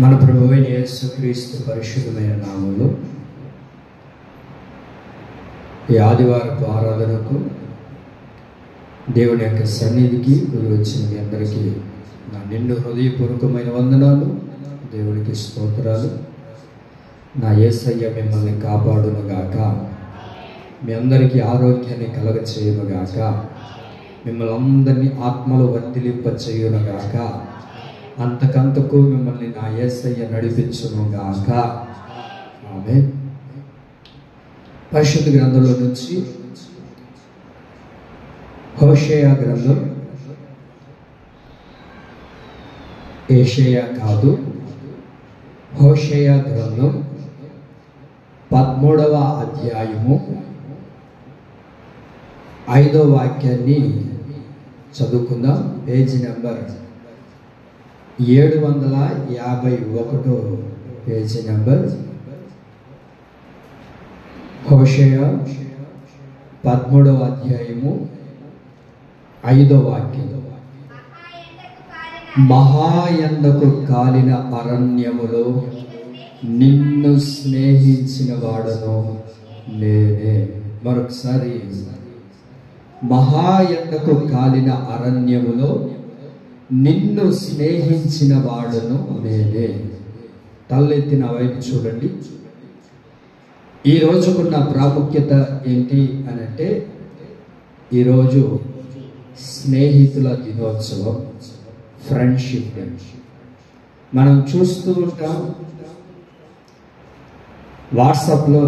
మన ప్రభువైన యేసుక్రీస్తు పరిశుద్ధమైన నామములో ఈ ఆదివారపు ఆరాధనకు దేవుని యొక్క సన్నిధికి వచ్చిన మీ అందరికీ నా నిండు హృదయపూర్వకమైన వందనాలు. దేవునికి స్తోత్రాలు. నా యేసయ్య మిమ్మల్ని కాపాడునుగాక, మీ అందరికీ ఆరోగ్యాన్ని కలగచేయునుగాక, మిమ్మల్ని అందరినీ ఆత్మలో వర్ధిలింప చేయునుగాక, అంతకంతకు మిమ్మల్ని నా యేసయ్య నడిపించునుగాక. ఆమేన్. పరిశుద్ధ గ్రంథంలో నుంచి హోషేయ గ్రంథం, యెషయా కాదు, హోషేయ గ్రంథం 13వ అధ్యాయము 5వ వాక్యాన్ని చదువుకుందాం. Page number 751, page number. హోషేయ 13వ అధ్యాయము 5వ వాక్యం. మహాయండకు కాలిన అరణ్యములో నిన్ను స్నేహించిన వాడను నేనే. మరొకసారి, మహాయండకు కాలిన అరణ్యములో నిన్ను స్నేహించిన వాడను నేనే. తలెత్తి నా వైపు చూడండి. ఈ రోజుకున్న ప్రాముఖ్యత ఏంటి అని అంటే, ఈరోజు స్నేహితుల దినోత్సవం, ఫ్రెండ్షిప్ డే. మనం చూస్తూ ఉంటాం, వాట్సాప్లో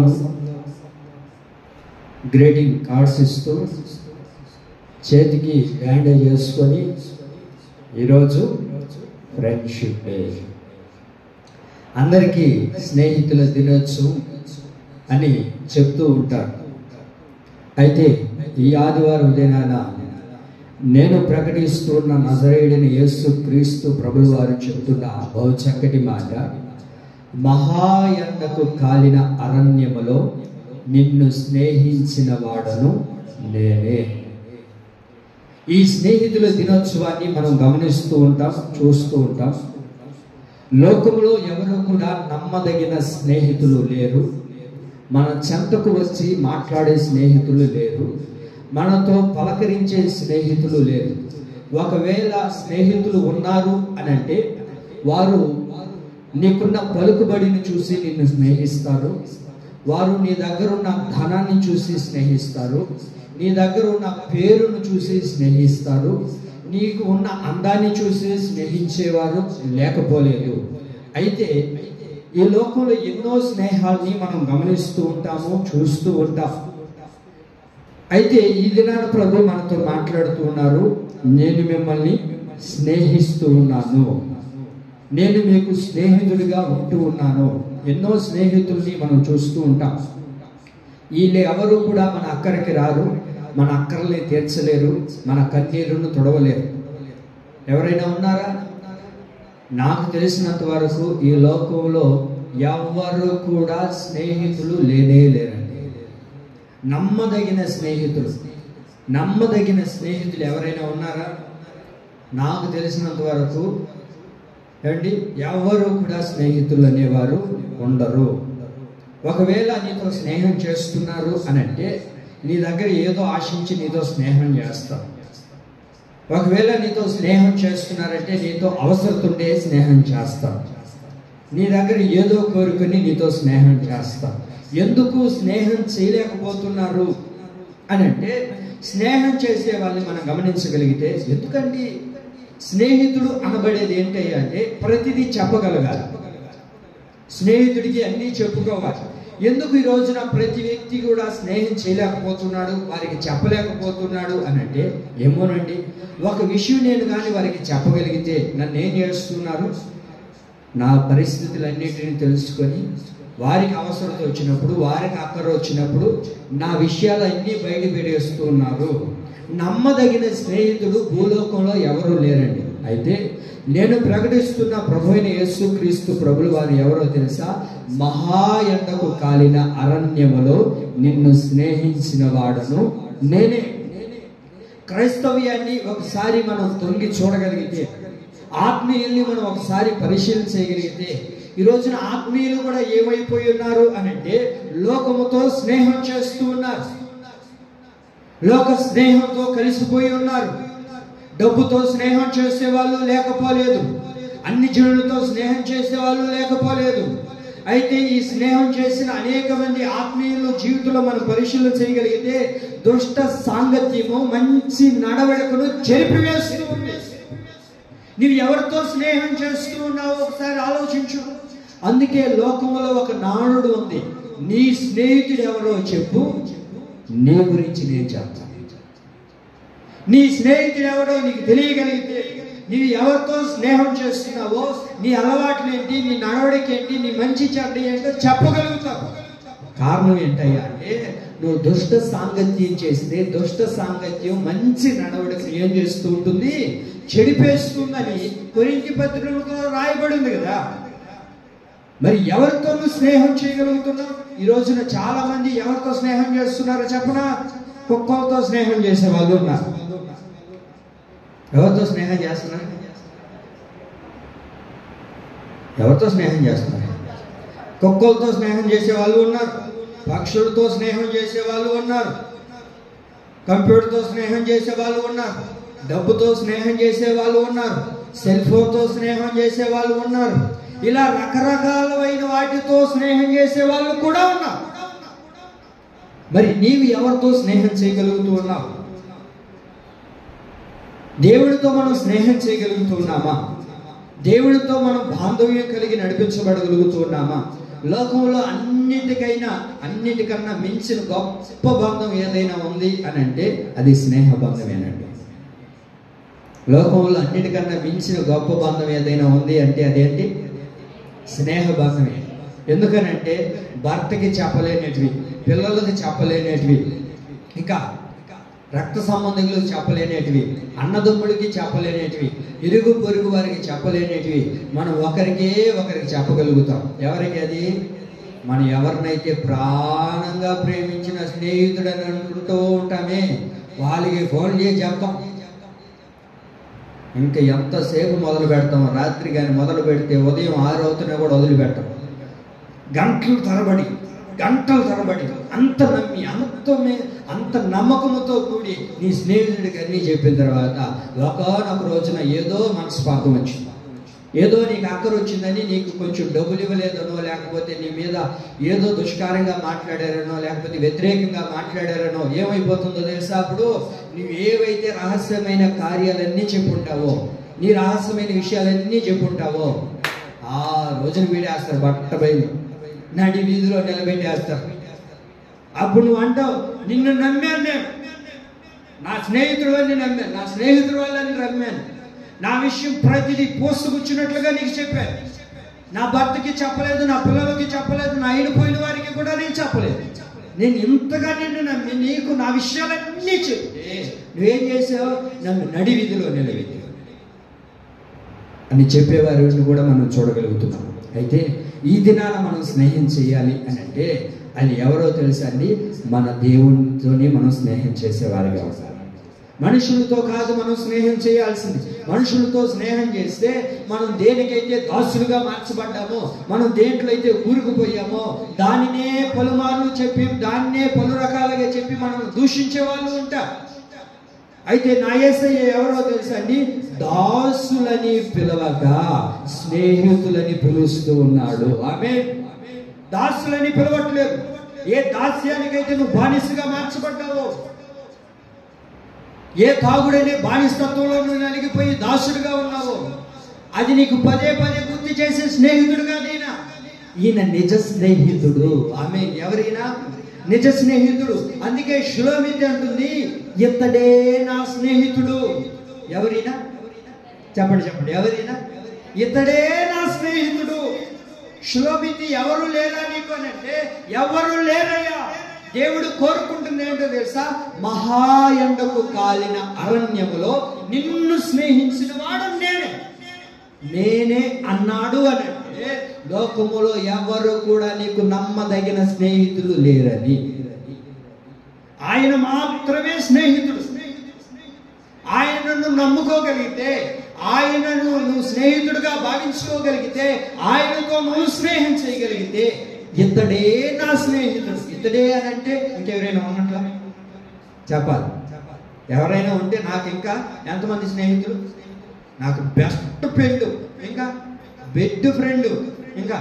గ్రీటింగ్ కార్డ్స్ ఇస్తూ చేతికి బ్యాండేజ్ వేసుకొని ఈరోజు ఫ్రెండ్షిప్ డే, అందరికీ స్నేహితుల దినోత్సవం అని చెప్తూ ఉంటారు. అయితే ఈ ఆదివారం దినాన నేను ప్రకటిస్తున్న నజరేయుడైన యేసుక్రీస్తు ప్రభువు వారు చెప్తున్న బహు చక్కటి మాట, మహాయండకు కాలిన అరణ్యములో నిన్ను స్నేహించిన వాడను నేనే. ఈ స్నేహితుల దినోత్సవాన్ని మనం గమనిస్తూ ఉంటాం, చూస్తూ ఉంటాం. లోకంలో ఎవరు కూడా నమ్మదగిన స్నేహితులు లేరు. మన చెంతకు వచ్చి మాట్లాడే స్నేహితులు లేరు. మనతో పలకరించే స్నేహితులు లేరు. ఒకవేళ స్నేహితులు ఉన్నారు అని అంటే, వారు నీకున్న పలుకుబడిని చూసి నిన్ను స్నేహిస్తారు. వారు నీ దగ్గర ఉన్న ధనాన్ని చూసి స్నేహిస్తారు. నీ దగ్గర ఉన్న పేరును చూసి స్నేహిస్తారు. నీకు ఉన్న అందాన్ని చూసి స్నేహించేవారు లేకపోలేదు. అయితే ఈ లోకంలో ఎన్నో స్నేహాల్ని మనం గమనిస్తూ ఉంటాము, చూస్తూ ఉంటాం. అయితే ఈ దినాన ప్రభు మనతో మాట్లాడుతూ ఉన్నారు, నేను మిమ్మల్ని స్నేహిస్తూ ఉన్నాను, నేను మీకు స్నేహితుడిగా ఉంటూ ఉన్నాను. ఎన్నో స్నేహితుల్ని మనం చూస్తూ ఉంటాం. వీళ్ళు ఎవరు కూడా మన అక్కడికి రారు, మన అక్కర్ని తీర్చలేరు, మన కన్నీరును తొడవలేరు. ఎవరైనా ఉన్నారా? నాకు తెలిసినంత వరకు ఈ లోకంలో ఎవరు కూడా స్నేహితులు లేనే లేరండి. నమ్మదగిన స్నేహితులు ఎవరైనా ఉన్నారా? నాకు తెలిసినంత వరకు ఏమండి, ఎవరు కూడా స్నేహితులు అనేవారు ఉండరు. ఒకవేళ నీతో స్నేహం చేస్తున్నారు అని అంటే, నీ దగ్గర ఏదో ఆశించి నీతో స్నేహం చేస్తారు. ఒకవేళ నీతో స్నేహం చేస్తున్నారంటే నీతో అవసరం ఉండే స్నేహం చేస్తారు. నీ దగ్గర ఏదో కోరుకుని నీతో స్నేహం చేస్తారు. ఎందుకు స్నేహం చేయలేకపోతున్నారు అని అంటే, స్నేహం చేసే వాళ్ళని మనం గమనించగలిగితే, ఎందుకండి స్నేహితుడు అనబడేది ఏంటయ్యా అంటే, ప్రతిదీ చెప్పగలగాలి. స్నేహితుడికి అన్నీ చెప్పుకోవాలి. ఎందుకు ఈ రోజున ప్రతి వ్యక్తి కూడా స్నేహం చేయలేకపోతున్నాడు, వారికి చెప్పలేకపోతున్నాడు అని అంటే, ఏమోనండి, ఒక విషయం నేను కానీ వారికి చెప్పగలిగితే నన్ను ఏం చేస్తున్నారు, నా పరిస్థితులన్నిటిని తెలుసుకొని వారికి అవసరత వచ్చినప్పుడు, వారికి అక్కర వచ్చినప్పుడు నా విషయాలన్నీ బయట పెడేస్తూ ఉన్నారు. నమ్మదగిన స్నేహితుడు భూలోకంలో ఎవరూ లేరండి. అయితే నేను ప్రకటిస్తున్న ప్రభువైన యేసుక్రీస్తు ప్రభులు వారు ఎవరో తెలుసా? మహాయండకు కాలిన అరణ్యములో నిన్ను స్నేహించిన వాడను నేనే. క్రైస్తవ్యాన్ని ఒకసారి మనం తొంగి చూడగలిగితే, ఆత్మీయుల్ని మనం ఒకసారి పరిశీలన చేయగలిగితే ఈ రోజున ఆత్మీయులు కూడా ఏమైపోయి ఉన్నారు అని అంటే లోకముతో స్నేహం చేస్తూ ఉన్నారు, లోక స్నేహంతో కలిసిపోయి ఉన్నారు. డబ్బుతో స్నేహం చేసే వాళ్ళు లేకపోలేదు, అన్ని జనులతో స్నేహం చేసే వాళ్ళు లేకపోలేదు. అయితే ఈ స్నేహం చేసిన అనేక మంది ఆత్మీయులు జీవితంలో మనం పరిశీలన చేయగలిగితే దుష్ట సాంగత్యము మంచి నడవడికను చెరిపివేస్తూ ఉంది. నీవు ఎవరితో స్నేహం చేస్తూ ఉన్నావో ఒకసారి ఆలోచించు. అందుకే లోకంలో ఒక నానుడు ఉంది, నీ స్నేహితుడు ఎవరో చెప్పు, నీ గురించి నేను చెప్తాను. నీ స్నేహితుడు ఎవరో నీకు తెలియగలిగితే నీవు ఎవరితో స్నేహం చేస్తున్నావో, నీ అలవాట్లు ఏంటి, నీ నడవడికి ఏంటి, నీ మంచి చెడ్డ ఏంటో చెప్పగలుగుతావు. కారణం ఏంటయ్యా అంటే నువ్వు దుష్ట సాంగత్యం చేస్తే దుష్ట సాంగత్యం మంచి నడవడికి ఏం చేస్తూ ఉంటుంది, చెడిపేస్తుందని కొరింథీ పత్రికలో రాయబడింది కదా. మరి ఎవరితో నువ్వు స్నేహం చేయగలుగుతున్నావు? ఈ రోజున చాలా మంది ఎవరితో స్నేహం చేస్తున్నారో చెప్పనా? కుక్కలతో స్నేహం చేసే వాళ్ళు ఉన్నారు. ఎవరితో స్నేహం చేస్తున్నారు? ఎవరితో స్నేహం చేస్తున్నారు? కుక్కలతో స్నేహం చేసే వాళ్ళు ఉన్నారు, పక్షులతో స్నేహం చేసే వాళ్ళు ఉన్నారు, కంప్యూటర్తో స్నేహం చేసే వాళ్ళు ఉన్నారు, డబ్బుతో స్నేహం చేసే వాళ్ళు ఉన్నారు, సెల్ ఫోన్తో స్నేహం చేసే వాళ్ళు ఉన్నారు. ఇలా రకరకాలైన వాటితో స్నేహం చేసే వాళ్ళు కూడా ఉన్నారు. మరి నీవు ఎవరితో స్నేహం చేయగలుగుతూ ఉన్నావు? దేవుడితో మనం స్నేహం చేయగలుగుతున్నామా? దేవుడితో మనం బాంధవ్యం కలిగి నడిపించబడగలుగుతూ ఉన్నామా? లోకంలో అన్నిటికన్నా మించిన గొప్ప బంధం ఏదైనా ఉంది అని అంటే అది స్నేహ బంధమేనండి. లోకంలో అన్నిటికన్నా మించిన గొప్ప బంధం ఏదైనా ఉంది అంటే అదేంటి? స్నేహ బంధమే. ఎందుకనంటే భర్తకి చెప్పలేనిటివి, పిల్లలకి చెప్పలేనిటివి, ఇంకా రక్త సంబంధికులకు చెప్పలేనిటివి, అన్నదమ్ముడికి చెప్పలేనిటివి, ఇరుగు పొరుగు వారికి చెప్పలేనిటివి మనం ఒకరికి చెప్పగలుగుతాం. ఎవరికి? అది మనం ఎవరినైతే ప్రాణంగా ప్రేమించిన స్నేహితుడని అనుకుంటూ ఉంటామే వాళ్ళకి ఫోన్ చేసి చెప్తాం. ఇంకా ఎంతసేపు మొదలు పెడతాం? రాత్రి కానీ మొదలు పెడితే ఉదయం 6 అవుతున్నా కూడా వదిలిపెట్టాం. గంటల తరబడి అంత నమ్మి అంత నమ్మకంతో కూడి నీ స్నేహితుడికి అన్నీ చెప్పిన తర్వాత ఒకనొక రోజున ఏదో మనస్పాతం వచ్చింది, ఏదో నీకు అక్కర వచ్చిందని నీకు కొంచెం డబ్బులు ఇవ్వలేదనో, లేకపోతే నీ మీద ఏదో దుష్కారంగా మాట్లాడారనో, లేకపోతే వ్యతిరేకంగా మాట్లాడారనో ఏమైపోతుందో తెలుసా? అప్పుడు నువ్వు ఏవైతే రహస్యమైన కార్యాలన్నీ చెప్పుంటావో, నీ రహస్యమైన విషయాలన్నీ చెప్పుంటావో ఆ రోజున వీడేస్తారు, బట్టబయలు నడి వీధిలో నిలబెట్టేస్తారు. అప్పుడు నువ్వు అంటావు, నిన్ను నమ్మాను, నేను నా స్నేహితుడు వాళ్ళని నమ్మాను, నా స్నేహితుడు వాళ్ళని నమ్మాను, నా విషయం ప్రతిదీ పోసుకొచ్చినట్లుగా నీకు చెప్పాను, నా భర్తకి చెప్పలేదు, నా పిల్లలకి చెప్పలేదు, నా అయిపోయిన వారికి కూడా నేను చెప్పలేదు, నేను ఇంతగా నిన్ను నమ్మి నీకు నా విషయాలన్నీ చెప్తే నువ్వేం చేసావు? నన్ను నడి వీధిలో నిలబెట్టావు అని చెప్పేవారిని కూడా మనం చూడగలుగుతున్నాం. అయితే ఈ దినాన మనం స్నేహం చేయాలి అని అంటే అది ఎవరో తెలుసా అండి? మన దేవునితోనే మనం స్నేహం చేసేవారిగా ఉండాలి. మనుషులతో కాదు మనం స్నేహం చేయాల్సింది. మనుషులతో స్నేహం చేస్తే మనం దేనికైతే దాసులుగా మార్చబడ్డామో, మనం దేంట్లో అయితే ఊరుకుపోయామో దానినే పలుమార్లు చెప్పి, దాన్నే పలు రకాలుగా చెప్పి మనం దూషించే వాళ్ళు ఉంటారు. అయితే నా యేసయ్య ఎవరో తెలుసా అండి? దాసులని పిలవగా స్నేహితులని పిలుస్తూ ఉన్నాడు. ఆమేన్. దాసులని పిలవట్లేదు. ఏ దాస్యానికైతే నువ్వు బానిసగా మార్చబడ్డావో, ఏ తాగుడనే బానిసత్వంలో నువ్వు నలిగిపోయి దాసుడుగా ఉన్నావో, అది నీకు పదే గుర్తు చేసే స్నేహితుడుగా ఈయన నిజ స్నేహితుడు. ఆమేన్. ఎవరైనా నిజ స్నేహితుడు. అందుకే షులోమితి అంటుంది, ఇతడే నా స్నేహితుడు. ఎవరైనా చెప్పండి, ఎవరైనా? ఇతడే నా స్నేహితుడు. షులోమితి ఎవరు లేరా నీకు అని అంటే ఎవరు లేరయ్యా. దేవుడు కోరుకుంటుంది ఏంటో తెలుసా? మహాయండకు కాలిన అరణ్యములో నిన్ను స్నేహించిన వాడు నేనే అన్నాడు అని అంటే లోకములో ఎవరు కూడా నీకు నమ్మదగిన స్నేహితులు లేరని. ఆయన మాత్రమే స్నేహితుడు. ఆయనను ఆయనను నమ్ముకోగలిగితే, ఆయనను నువ్వు స్నేహితుడిగా భావించుకోగలిగితే, ఆయనతో నువ్వు స్నేహం చేయగలిగితే, ఇతడే నా స్నేహితుడు. ఇతడే అని అంటే ఇంకెవరైనా ఉన్నట్లా చెప్పాలి. ఎవరైనా ఉంటే నాకు ఇంకా ఎంతమంది స్నేహితులు? నాకు బెస్ట్ ఫ్రెండ్, ఇంకా బెడ్ ఫ్రెండ్, ఇంకా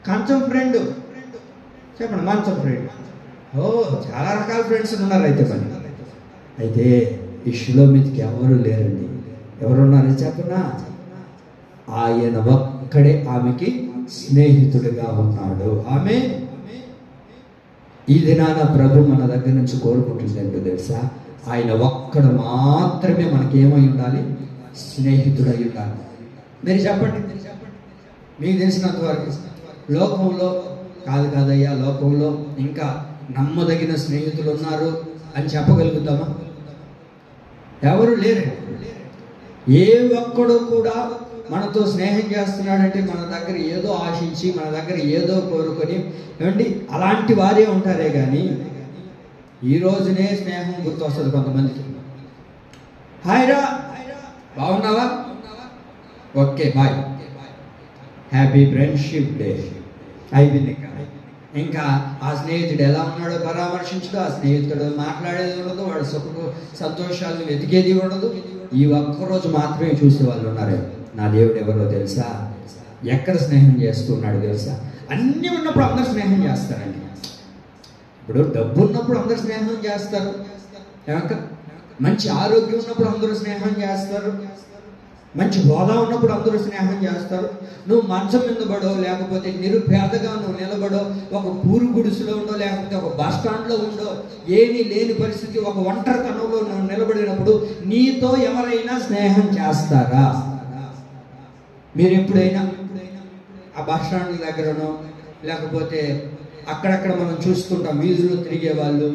కంచం ఫ్రెండ్, చెప్పండి మంచం ఫ్రెండ్. ఓ చాలా రకాల ఫ్రెండ్స్ ఉన్నారు. అయితే ఈ షులోమితికి ఎవరు లేరండి. ఎవరున్నారు చెప్పనా? ఆయన ఒక్కడే ఆమెకి స్నేహితుడిగా ఉన్నాడు. ఆమె ఈ దినాన ప్రభు మన దగ్గర నుంచి కోరుకుంటుంది ఏంటో తెలుసా? ఆయన ఒక్కడు మాత్రమే మనకేమై ఉండాలి? స్నేహితుడై ఉండాలి. మీరు చెప్పండి, మీకు తెలిసినంత వరకు లోకంలో కాదయ్యా, లోకంలో ఇంకా నమ్మదగిన స్నేహితులు ఉన్నారు అని చెప్పగలుగుతామా? ఎవరు లేరు. ఏ ఒక్కడు కూడా మనతో స్నేహం చేస్తున్నాడంటే మన దగ్గర ఏదో ఆశించి, మన దగ్గర ఏదో కోరుకొని, ఏమండి అలాంటి వారే ఉంటారే కానీ ఈ రోజునే స్నేహం గుర్తొస్తుంది కొంతమందికి. హాయ్ రా, బాగున్నావా? Okay bye, happy friendship day అయిపోయింది. ఇంకా ఆ స్నేహితుడు ఎలా ఉన్నాడో పరామర్శించడు, ఆ స్నేహితుడు మాట్లాడేది ఉండదు, వాడు సుఖ సంతోషాలను వెతికేది ఉండదు. ఈ ఒక్కరోజు మాత్రమే చూసే వాళ్ళు ఉన్నారు. నా దేవుడు ఎవరో తెలుసా? ఎక్కడ స్నేహం చేస్తున్నాడు తెలుసా? అన్నీ ఉన్నప్పుడు అందరు స్నేహం చేస్తారండి. ఇప్పుడు డబ్బు ఉన్నప్పుడు అందరు స్నేహం చేస్తారు, మంచి ఆరోగ్యం ఉన్నప్పుడు అందరూ స్నేహం చేస్తారు, మంచి హోదా ఉన్నప్పుడు అందరూ స్నేహం చేస్తారు. నువ్వు మంచం మీద పడో, లేకపోతే నిరుపేదగా నువ్వు నిలబడో, ఒక పూరు గుడిసెలో ఉండో, లేకపోతే ఒక బస్ స్టాండ్లో ఉండో, ఏమీ లేని పరిస్థితి, ఒక ఒంటరితనంలో నువ్వు నిలబడినప్పుడు నీతో ఎవరైనా స్నేహం చేస్తారా? మీరు ఎప్పుడైనా ఆ బస్ స్టాండ్ దగ్గరనో, లేకపోతే అక్కడక్కడ మనం చూస్తుంటాం వీధుల్లో తిరిగే వాళ్ళు,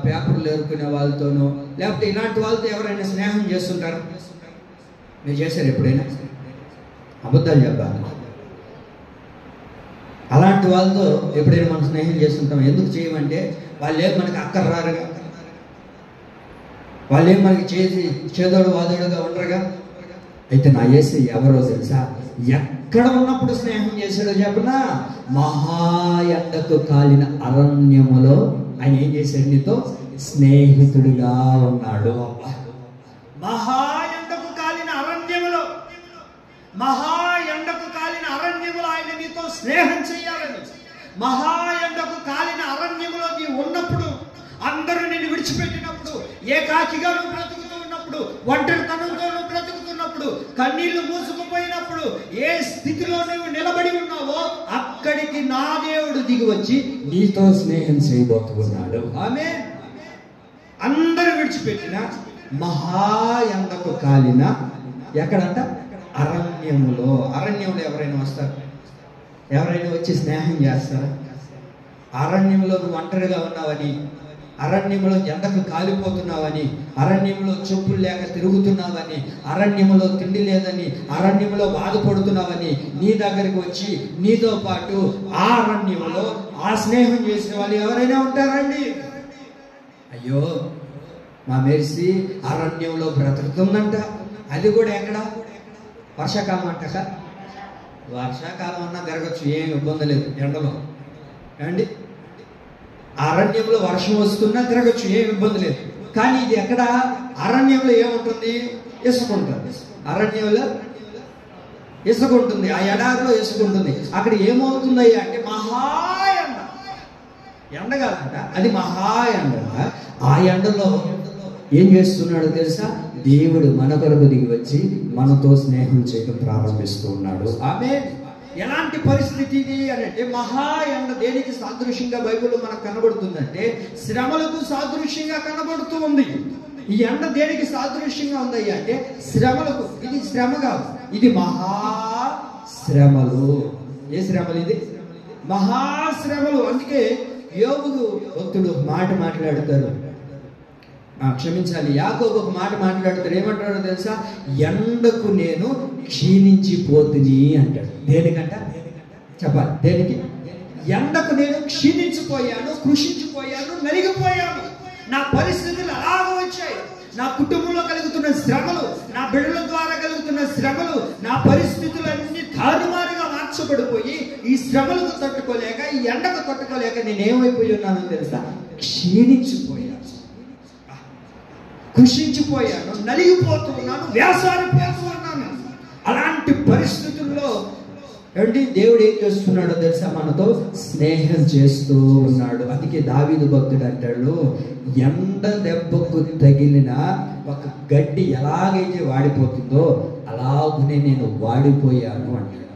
పేపర్లు ఎరుకునే వాళ్ళతోనో, లేకపోతే ఇలాంటి వాళ్ళతో ఎవరైనా స్నేహం చేస్తుంటారు? మీరు చేశారు ఎప్పుడైనా? అబద్ధాలు చెప్పాలి. అలాంటి వాళ్ళతో ఎప్పుడైనా మనం స్నేహం చేస్తుంటాం. ఎందుకు చేయమంటే వాళ్ళేం మనకి అక్కర రారుగా, వాళ్ళేం మనకి చేసి చేదోడు వాదోడుగా ఉండరుగా. అయితే నా యేసు ఎవరో తెలుసా? ఎక్కడ ఉన్నప్పుడు స్నేహం చేశాడో చెప్పనా? మహాయండకు కాలిన అరణ్యములో ఆయన ఏం చేశాడు? నీతో స్నేహితుడిగా ఉన్నాడు. మహాయండకు కాలిన అరణ్యములో, మహాయండకు కాలిన అరణ్యములో ఆయన నీతో స్నేహం చేయాలని. మహాయండకు కాలిన అరణ్యములో నీవు ఉన్నప్పుడు, అందరూ నిన్ను విడిచిపెట్టినప్పుడు, ఏకాకిగా నువ్వు బ్రతుకుతూ ఉన్నప్పుడు, ఒంటరితనంతో నువ్వు బ్రతుకుతున్నప్పుడు, కన్నీళ్లు మూసుకుపోయినప్పుడు, ఏ స్థితిలో నువ్వు నిలబడి ఉన్నావో అక్కడికి నా దేవుడు దిగి వచ్చి నీతో స్నేహం చేయబోతున్నాడు. ఆమె అందరూ విడిచిపెట్టిన మహాయండకు కాలిన ఎక్కడంట? అరణ్యములో. అరణ్యంలో ఎవరైనా వస్తారు? ఎవరైనా వచ్చి స్నేహం చేస్తారా? అరణ్యంలో నువ్వు ఒంటరిగా ఉన్నావని, అరణ్యంలో ఎండకు కాలిపోతున్నావని, అరణ్యంలో చెప్పులు లేక తిరుగుతున్నావని, అరణ్యంలో తిండి లేదని, అరణ్యంలో బాధపడుతున్నావని నీ దగ్గరికి వచ్చి నీతో పాటు ఆ అరణ్యంలో ఆ స్నేహం చేసిన వాళ్ళు ఎవరైనా ఉంటారండి? అయ్యో మా మెరిసి అరణ్యంలో బ్రతుకుతుందంట. అది కూడా ఎక్కడ? వర్షాకాలం అంటక. వర్షాకాలం అన్నా తిరగచ్చు, ఏం ఇబ్బంది లేదు ఎండలో. ఏమండి అరణ్యంలో వర్షం వస్తున్నా తిరగచ్చు, ఏం ఇబ్బంది లేదు. కానీ ఇది ఎక్కడ? అరణ్యంలో ఏముంటుంది? ఇసుక ఉంటుంది. అరణ్యంలో ఇసుక ఉంటుంది, ఆ ఎడారిలో ఇసుక ఉంటుంది. అక్కడ ఏమవుతుంది అంటే మహాయండ. ఎండ కాదంట, అది మహాయండ. ఆ ఎండలో ఏం చేస్తున్నాడో తెలుసా? దేవుడు మన కొరకు దిగి వచ్చి మనతో స్నేహం చేయడం ప్రారంభిస్తూ ఉన్నాడు. ఆమె ఎలాంటి పరిస్థితి ఇది అని అంటే, మహాయండ దేనికి సాదృశ్యంగా బైబిల్లో మనకు కనబడుతుందంటే శ్రమలకు సాదృశ్యంగా కనబడుతూ ఉంది. ఈ ఎండ దేనికి సాదృశ్యంగా ఉంది అంటే శ్రమలకు. ఇది శ్రమ కాదు, ఇది మహాశ్రమలు. ఏ శ్రమలు? ఇది మహాశ్రమలు. అందుకే యోబు భక్తుడు మాట మాట్లాడతారు, క్షమించాలి, యాకోబు ఒక మాట మాట్లాడతాడు. ఏమంటాడో తెలుసా? ఎండకు నేను క్షీణించిపోతుని అంటాడు. దేనికంట చెప్పాలి? దేనికి? ఎండకు నేను క్షీణించిపోయాను, కృషించిపోయాను, నలిగిపోయాను. నా పరిస్థితులు అలాగ వచ్చాయి. నా కుటుంబంలో కలుగుతున్న శ్రమలు, నా బిడ్డల ద్వారా కలుగుతున్న శ్రమలు, నా పరిస్థితులన్నీ తారుమారుగా మార్చబడిపోయి ఈ శ్రమలకు తట్టుకోలేక, ఈ ఎండకు తట్టుకోలేక నేనేమైపోయి ఉన్నానో తెలుసా? క్షీణించిపోయాను, కృషించిపోయాను, నలిగిపోతూ ఉన్నాను, వేసారిపోతూ ఉన్నాను. అలాంటి పరిస్థితుల్లో ఏమిటి దేవుడు ఏం చేస్తున్నాడో తెలుసా? మనతో స్నేహం చేస్తూ ఉన్నాడు. అందుకే దావీదు భక్తుడు అంటాడు, ఎండ దెబ్బకు తగిలిన ఒక గడ్డి ఎలాగైతే వాడిపోతుందో అలాగనే నేను వాడిపోయాను అంటాడు.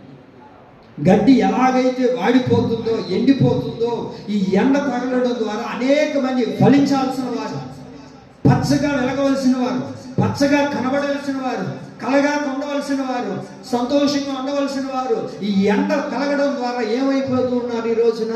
గడ్డి ఎలాగైతే వాడిపోతుందో, ఎండిపోతుందో, ఈ ఎండ తగలడం ద్వారా అనేక మంది ఫలించాల్సిన వారు, పచ్చగా వెలగవలసిన వారు, పచ్చగా కనబడవలసిన వారు, కలగా ఉండవలసిన వారు, సంతోషంగా ఉండవలసిన వారు ఈ ఎండ కలగడం ద్వారా ఏమైపోతూ ఉన్నారు? ఈ రోజున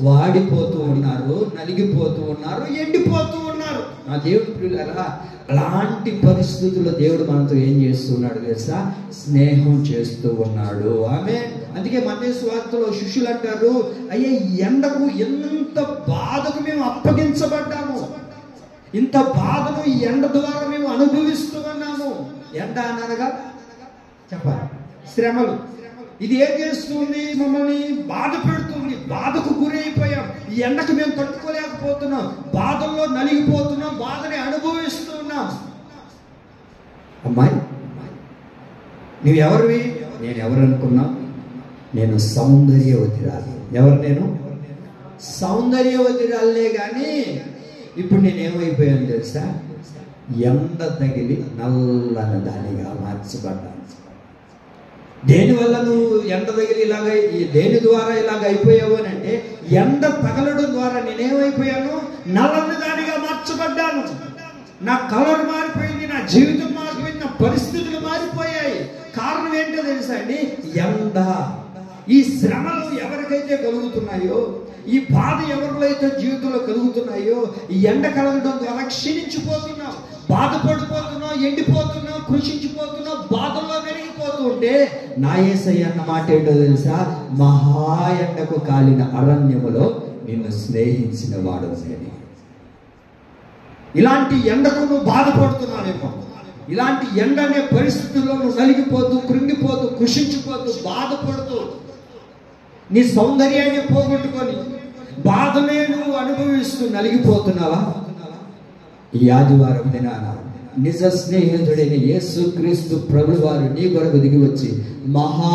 వాడిపోతూ ఉన్నారు, నలిగిపోతూ ఉన్నారు, ఎండిపోతూ ఉన్నారు. నా దేవుడి ప్రియులారా, అలాంటి పరిస్థితుల్లో దేవుడు మనతో ఏం చేస్తున్నాడు తెలుసా? స్నేహం చేస్తూ ఉన్నాడు. ఆమె అందుకే మత్తయి సువార్తలో శిష్యులు అంటారు, అయ్యే ఎండకు ఎంత బాధకు మేము అప్పగించబడ్డాము, ఇంత బాధను ఈ ఎండ ద్వారా మేము అనుభవిస్తూ ఉన్నాము. ఎండ అనగా చెప్పాలి, శ్రమలు. ఇది ఏం చేస్తుంది? మమ్మల్ని బాధ పెడుతుంది, బాధకు గురైపోయాం. ఈ ఎండకు మేము తట్టుకోలేకపోతున్నాం, బాధల్లో నలిగిపోతున్నాం, బాధని అనుభవిస్తూ ఉన్నాం. అమ్మాయి, నువ్వెవరివి? నేను ఎవరు అనుకున్నా? నేను సౌందర్యవతిరాలు. ఎవరు నేను? సౌందర్యవతిరాలే. కానీ ఇప్పుడు నేనేమైపోయాను తెలుసా? ఎండ తగిలి నల్లని దానిగా మార్చబడ్డాను. దేనివల్ల నువ్వు ఎండ తగిలి ఇలాగ, దేని ద్వారా ఇలాగ అయిపోయావు అని అంటే, ఎండ తగలడం ద్వారా నేనేమైపోయాను? నల్లని దానిగా మార్చబడ్డాను. నా కలర్ మారిపోయింది, నా జీవితం మారిపోయింది, నా పరిస్థితులు మారిపోయాయి. కారణం ఏంటో తెలుసా అండి? ఎండ. ఈ శ్రమలు ఎవరికైతే కలుగుతున్నాయో, ఈ బాధ ఎవరిలో అయితే జీవితంలో కలుగుతున్నాయో, ఈ ఎండ కలగడం ద్వారా క్షీణించిపోతున్నాం, బాధపడిపోతున్నాం, ఎండిపోతున్నాం, కృషించిపోతున్నాం, బాధల్లో వెలిగిపోతూ ఉంటే నా యేసయ్య అన్న మాట ఏంటో తెలుసా? మహా ఎండకు కాలిన అరణ్యములో నిన్ను స్నేహించిన వాడు నేను. ఇలాంటి ఎండకు నువ్వు బాధపడుతున్నావేమో, ఇలాంటి ఎండ అనే పరిస్థితుల్లో నువ్వు నలిగిపోతూ, కృంగిపోతూ, కృషించిపోతూ, బాధపడుతూ, నీ సౌందర్యాన్ని పోగొట్టుకొని బాధనే నువ్వు అనుభవిస్తూ నలిగిపోతున్నావా? ఈ ఆదివారం దినాన నిజ స్నేహితుడైన యేసుక్రీస్తు ప్రభువారు నీ కొరకు దిగి వచ్చి మహా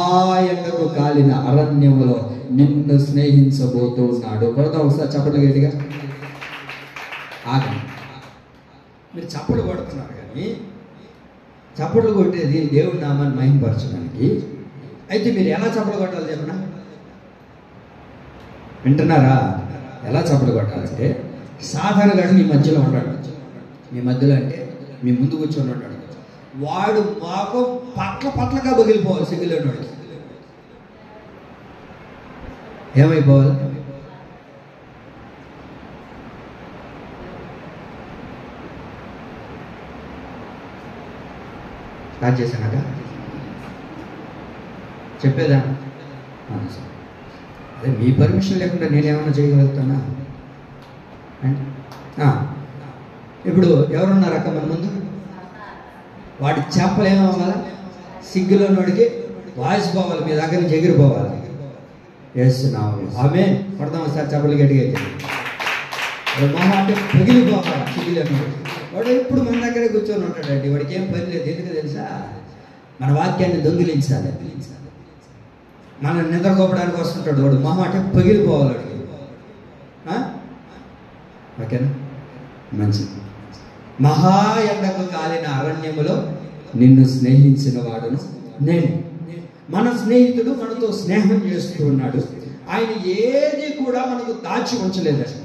ఎండకు కాలిన అరణ్యములో నిన్ను స్నేహించబోతూ ఉన్నాడు. కొడతా ఒకసారి చప్పట్లు గట్టిగా. ఆగండి, మీరు చప్పట్లు కొడుతున్నారు కానీ చప్పట్లు కొట్టేది దేవుడి నామాన్ని మహిమపరచడానికి. అయితే మీరు ఎలా చప్పట్లు కొట్టాలి చెప్పనా? వింటున్నారా? ఎలా చప్పట్లు కొట్టాలంటే, సాధారణంగా మీ మధ్యలో ఉంటాడు. మీ మధ్యలో అంటే మీ ముందు కూర్చొని ఉంటాడు. వాడు మాకు పట్లగా బగిలిపోవాలి. సిగ్గులేని వాడికి ఏమైపోవాలి? స్టార్ట్ చేశానాక చెప్పేదా? అదే మీ పర్మిషన్ లేకుండా నేనేమన్నా చేయగలుగుతానా? ఇప్పుడు ఎవరున్నారు అక్క మన ముందు? వాడి చెప్పలు ఏమవ్వాలి? సిగ్గులోనోడికి వాయిస్ పోవాలి, మీ దగ్గర నుంచి ఎగిరిపోవాలి. వేస్తున్నాము. ఆమె పడదాం సార్, చెప్పలు గట్టిగా అయితే మొహం అంటే పగిలిపోవాలి. సిగ్గులోనోడు వాడు ఎప్పుడు మన దగ్గరే కూర్చొని ఉంటాడండి. వాడికి ఏం పని లేదు. ఎందుకు తెలుసా? మన వాక్యాన్ని దొంగిలించాలి, మనం నిద్రపోవడానికి వస్తుంటాడు. వాడు మొహం అంటే పగిలిపోవాలి. ఓకేనా? మంచిది. మహా ఎండకు కాలిన అరణ్యములో నిన్ను స్నేహించిన వాడును నేను. మన స్నేహితుడు మనతో స్నేహం చేస్తూ ఉన్నాడు. ఆయన ఏది కూడా మనకు దాచి ఉంచలేదండి.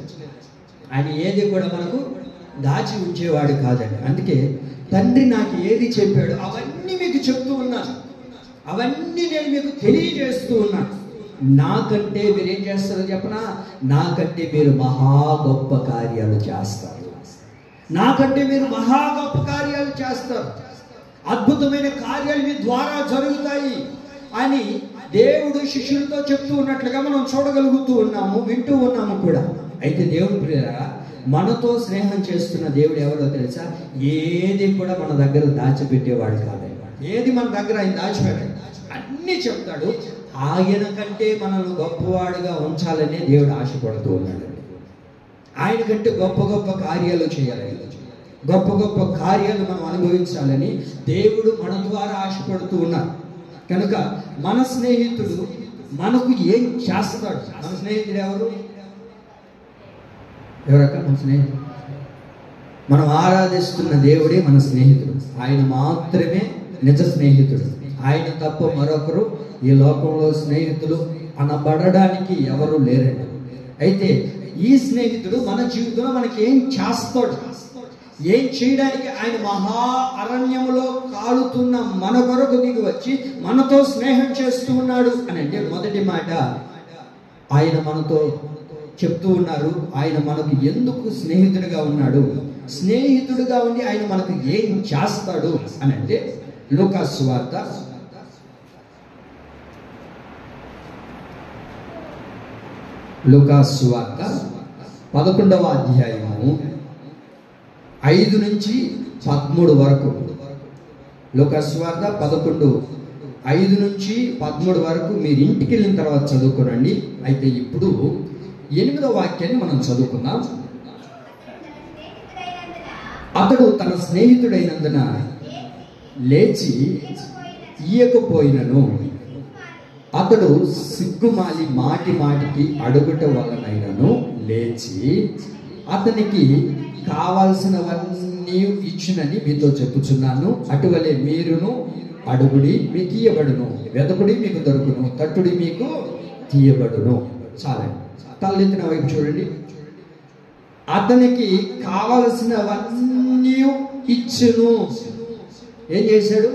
ఆయన ఏది కూడా మనకు దాచి ఉంచేవాడు కాదండి. అందుకే తండ్రి నాకు ఏది చెప్పాడు అవన్నీ మీకు చెప్తూ ఉన్నాను, అవన్నీ నేను మీకు తెలియజేస్తూ ఉన్నాను. నాకంటే మీరు ఏం చేస్తారో చెప్పనా? నాకంటే మీరు మహా గొప్ప కార్యాలు చేస్తారు. నాకంటే మీరు మహా గొప్ప కార్యాలు చేస్తారు. అద్భుతమైన కార్యాలు మీ ద్వారా జరుగుతాయి అని దేవుడు శిష్యులతో చెప్తూ ఉన్నట్లుగా మనం చూడగలుగుతూ ఉన్నాము, వింటూ ఉన్నాము కూడా. అయితే దేవుని ప్రియులారా, మనతో స్నేహం చేస్తున్న దేవుడు ఎవరో తెలుసా? ఏది కూడా మన దగ్గర దాచిపెట్టేవాడు కాదు. ఏది మన దగ్గర ఆయన దాచిపెట్టాడు, అన్నీ చెప్తాడు. ఆయన కంటే మనల్ని గొప్పవాడుగా ఉంచాలనే దేవుడు ఆశపడుతూ ఉన్నాడు. ఆయన కంటే గొప్ప గొప్ప కార్యాలు చేయాలని, గొప్ప గొప్ప కార్యాలు మనం అనుభవించాలని దేవుడు మన ద్వారా ఆశపడుతూ ఉన్నాడు. కనుక మన స్నేహితుడు మనకు ఏం చేస్తాడు? మన స్నేహితుడు ఎవరక్క? మన స్నేహితుడు మనం ఆరాధిస్తున్న దేవుడే మన స్నేహితుడు. ఆయన మాత్రమే నిజ స్నేహితుడు. ఆయన తప్ప మరొకరు ఈ లోకంలో స్నేహితులు అనబడడానికి ఎవరు లేరండి. అయితే ఈ స్నేహితుడు మన జీవితంలో మనకి ఏం చేస్తాడు, ఏం చేయడానికి ఆయన మహా అరణ్యములో కాలుతున్న మన కొరకు దిగి వచ్చి మనతో స్నేహం చేస్తూ ఉన్నాడు అని అంటే, మొదటి మాట ఆయన మనతో చెప్తూ ఉన్నారు. ఆయన మనకు ఎందుకు స్నేహితుడిగా ఉన్నాడు, స్నేహితుడిగా ఉండి ఆయన మనకు ఏం చేస్తాడు అని అంటే, లూకా సువార్త 11వ అధ్యాయము 5 నుంచి 13 వరకు. లూకా సువార్త 11:5 నుంచి 13 వరకు మీరు ఇంటికి వెళ్ళిన తర్వాత చదువుకోనండి. అయితే ఇప్పుడు 8వ వాక్యాన్ని మనం చదువుకుందాం. అతడు తన స్నేహితుడైనందున లేచి ఇయ్యకపోయినను అతడు సిగ్గుమాలి మాటి మాటికి అడుగుట వలనైనను లేచి అతనికి కావాల్సినవన్నీ ఇచ్చునని మీతో చెప్పుచున్నాను. అటువలే మీరును అడుగుడి మీకు ఇయ్యబడును, వెదకుడి మీకు దొరుకును, తట్టుడి మీకు తీయబడును. చాలా తలెత్తిన వైపు చూడండి. అతనికి కావలసినవన్నీ ఇచ్చును. ఏం చేశాడు?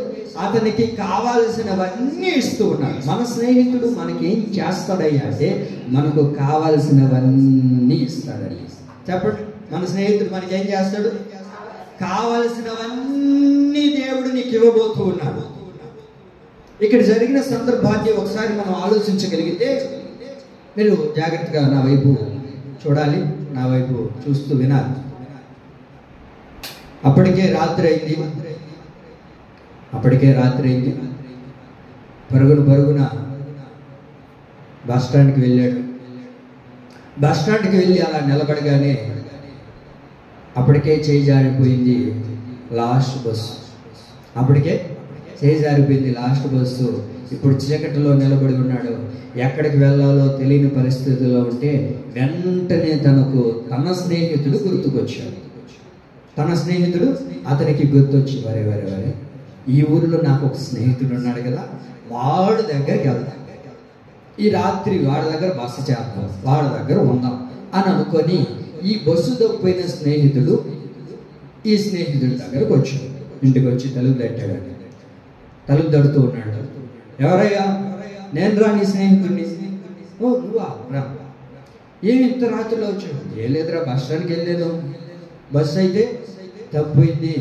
అతనికి కావాల్సినవన్నీ ఇస్తూ ఉన్నాడు. మన స్నేహితుడు మనకి ఏం చేస్తాడయ్యా అంటే, మనకు కావాల్సినవన్నీ ఇస్తాడని. చెప్పండి, మన స్నేహితుడు మనకి ఏం చేస్తాడు? కావలసినవన్నీ దేవుడు నీకు ఇవ్వబోతూ ఉన్నాడు. ఇక్కడ జరిగిన సందర్భాన్ని ఒకసారి మనం ఆలోచించగలిగితే, మీరు జాగ్రత్తగా నా వైపు చూడాలి, నా వైపు చూస్తూ వినాలి. అప్పటికే రాత్రి అయింది. పరుగున బస్ స్టాండ్కి వెళ్ళాడు. బస్ స్టాండ్కి వెళ్ళి అలా నిలబడగానే అప్పటికే చేయి జారిపోయింది లాస్ట్ బస్సు. ఇప్పుడు చీకటిలో నిలబడి ఉన్నాడు. ఎక్కడికి వెళ్ళాలో తెలియని పరిస్థితుల్లో ఉంటే వెంటనే తన స్నేహితుడు గుర్తుకొచ్చాడు. అతనికి గుర్తొచ్చి, వరే ఈ ఊరిలో నాకు ఒక స్నేహితుడు ఉన్నాడు కదా, వాడి దగ్గరికి వెళ్తాం, ఈ రాత్రి వాడి దగ్గర బస చేద్దాం, వాడి దగ్గర ఉందాం అని అనుకొని ఈ బస్సు దొరికిపోయిన స్నేహితుడు ఈ స్నేహితుడి దగ్గరకు వచ్చాడు. ఇంటికి వచ్చి తలుపు తట్టాడు. తలుపు తడుతూ ఉన్నాడు. ఎవరయ్యా? నేను రా, నీ స్నేహితుడిని. ఓ నువ్వా? రా. ఏమి ఇంత రాత్రిలో వచ్చావు? ఏం లేదురా, బస్ స్టాండ్కి వెళ్ళాను, బస్సు అయితే తప్పిపోయింది,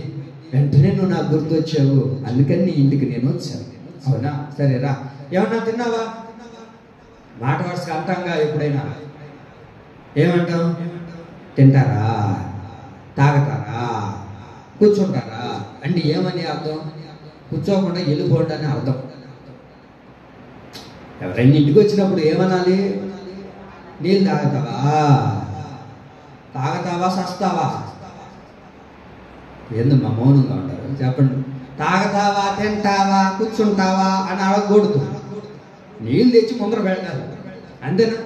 వెంటనే నువ్వు నాకు గుర్తొచ్చావు, అందుకని నీ ఇంటికి నేను వచ్చాను. అవునా, సరే రా. ఏమన్నా తిన్నావా? మాట వరుసగా అంటాంగా ఎప్పుడైనా. ఏమంటాం? తింటారా, తాగుతారా, కూర్చుంటారా అంటే ఏమని అర్థం? కూర్చోకుండా వెళ్ళిపోండి అని అర్థం. ఎవరైనా ఇంటికి వచ్చినప్పుడు ఏమనాలి? నీళ్ళు తాగుతావా, సస్తావా? ఎందుకు మా మౌనంగా ఉంటారు? చెప్పండి. తాగుతావా, తింటావా, కూర్చుంటావా అని అడగకూడదు. నీళ్ళు తెచ్చి ముందర పెట్టాలి, అంతేనా?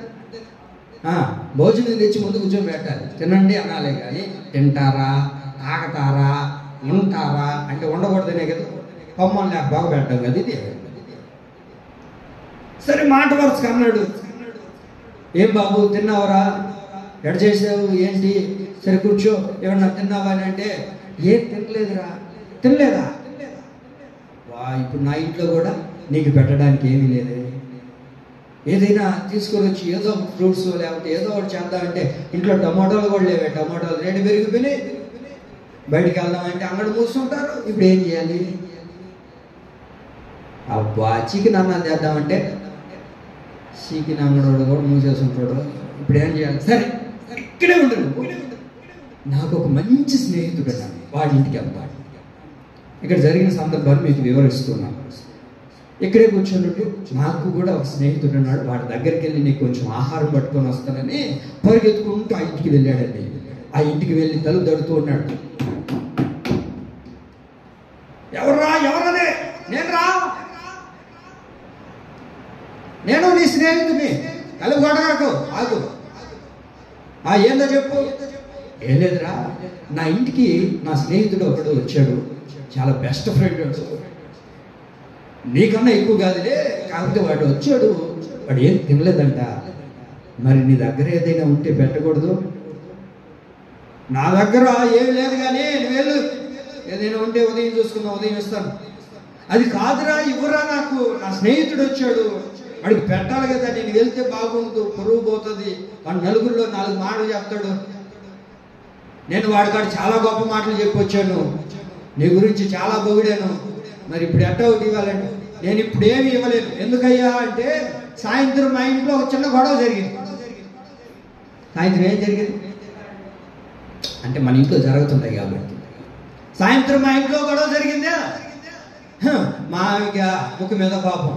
భోజనం తెచ్చి ముందు కూర్చొని పెట్టాలి, తినండి అనాలే. కానీ తింటారా, తాగుతారా, ఉంటారా అంటే ఉండకూడదనే కదా. కొమ్మని లేక బాగా పెట్టాం కదా ఇది. సరే, మాట వరుసగా అన్నాడు. ఏం బాబు తిన్నావరా? ఎడ చేసావు ఏంటి? సరే కూర్చో, ఏమన్నా తిన్నావా అని అంటే, ఏం తినలేదురా. తినలేదా? ఇప్పుడు నా ఇంట్లో కూడా నీకు పెట్టడానికి ఏమీ లేదే. ఏదైనా తీసుకొని వచ్చి ఏదో ఫ్రూట్స్ లేకపోతే ఏదో ఒకటి చేద్దామంటే ఇంట్లో టమాటోలు కూడా లేవే. టమాటోలు రేటు పెరిగిపోయినాయి. బయటికి వెళ్దామంటే అంగడి మూసుకుంటారు. ఇప్పుడు ఏం చేయాలి? అబ్బా, చికెన్ అన్నం చేద్దామంటే చికెన్ అంగడోడు కూడా మూసేసుకుంటాడు. ఇప్పుడు ఏం చేయాలి? సరే ఇక్కడే ఉండరు, నాకు ఒక మంచి స్నేహితుడు అన్నాడు, వాడి ఇంటికి వెళ్తాడు. ఇక్కడ జరిగిన సందర్భాన్ని మీకు వివరిస్తున్నాను. ఇక్కడే కూర్చొని నాకు కూడా ఒక స్నేహితుడు అన్నాడు, వాడి దగ్గరికి వెళ్ళి నీకు కొంచెం ఆహారం పట్టుకొని వస్తానని పరిగెత్తుకుంటూ ఆ ఇంటికి వెళ్ళాడండి. ఆ ఇంటికి వెళ్ళి తలుపు తడుతూ ఉన్నాడు. ఎవరదే? నేను రా, నేను నీ స్నేహితుడిని, తలుపు కొడగాకు, ఆగు. ఏందో చెప్పు. ఏం లేదురా, నా ఇంటికి నా స్నేహితుడు ఒకడు వచ్చాడు, చాలా బెస్ట్ ఫ్రెండ్, నీకన్నా ఎక్కువ కాదులే, కాకపోతే వాడు వచ్చాడు, వాడు ఏం తినలేదంట. మరి నీ దగ్గర ఏదైనా ఉంటే పెట్టకూడదు? నా దగ్గర ఏం లేదు, కానీ నువ్వు వెళ్ళు, ఏదైనా ఉంటే ఉదయం చూసుకుందాం, ఉదయం ఇస్తాను. అది కాదురా, ఇవ్వరా, నాకు నా స్నేహితుడు వచ్చాడు, వాడికి పెట్టాలి కదా, నేను వెళ్తే బాగుండు, పరువు పోతుంది, వాడు నలుగురిలో 4 మాటలు చెప్తాడు, నేను వాడికాడు చాలా గొప్ప మాటలు చెప్పొచ్చాను, నీ గురించి చాలా పొగిడాను, మరి ఇప్పుడు ఎట్ట ఒకటి ఇవ్వాలంటే నేను ఇప్పుడు ఏమి ఇవ్వలేను. ఎందుకయ్యా అంటే సాయంత్రం మా ఇంట్లో ఒక చిన్న గొడవ జరిగింది. సాయంత్రం ఏం జరిగింది అంటే మన ఇంట్లో జరుగుతుంటాయి కాబట్టి, సాయంత్రం మా ఇంట్లో గొడవ జరిగిందా, మా ముఖ మీద పాపం,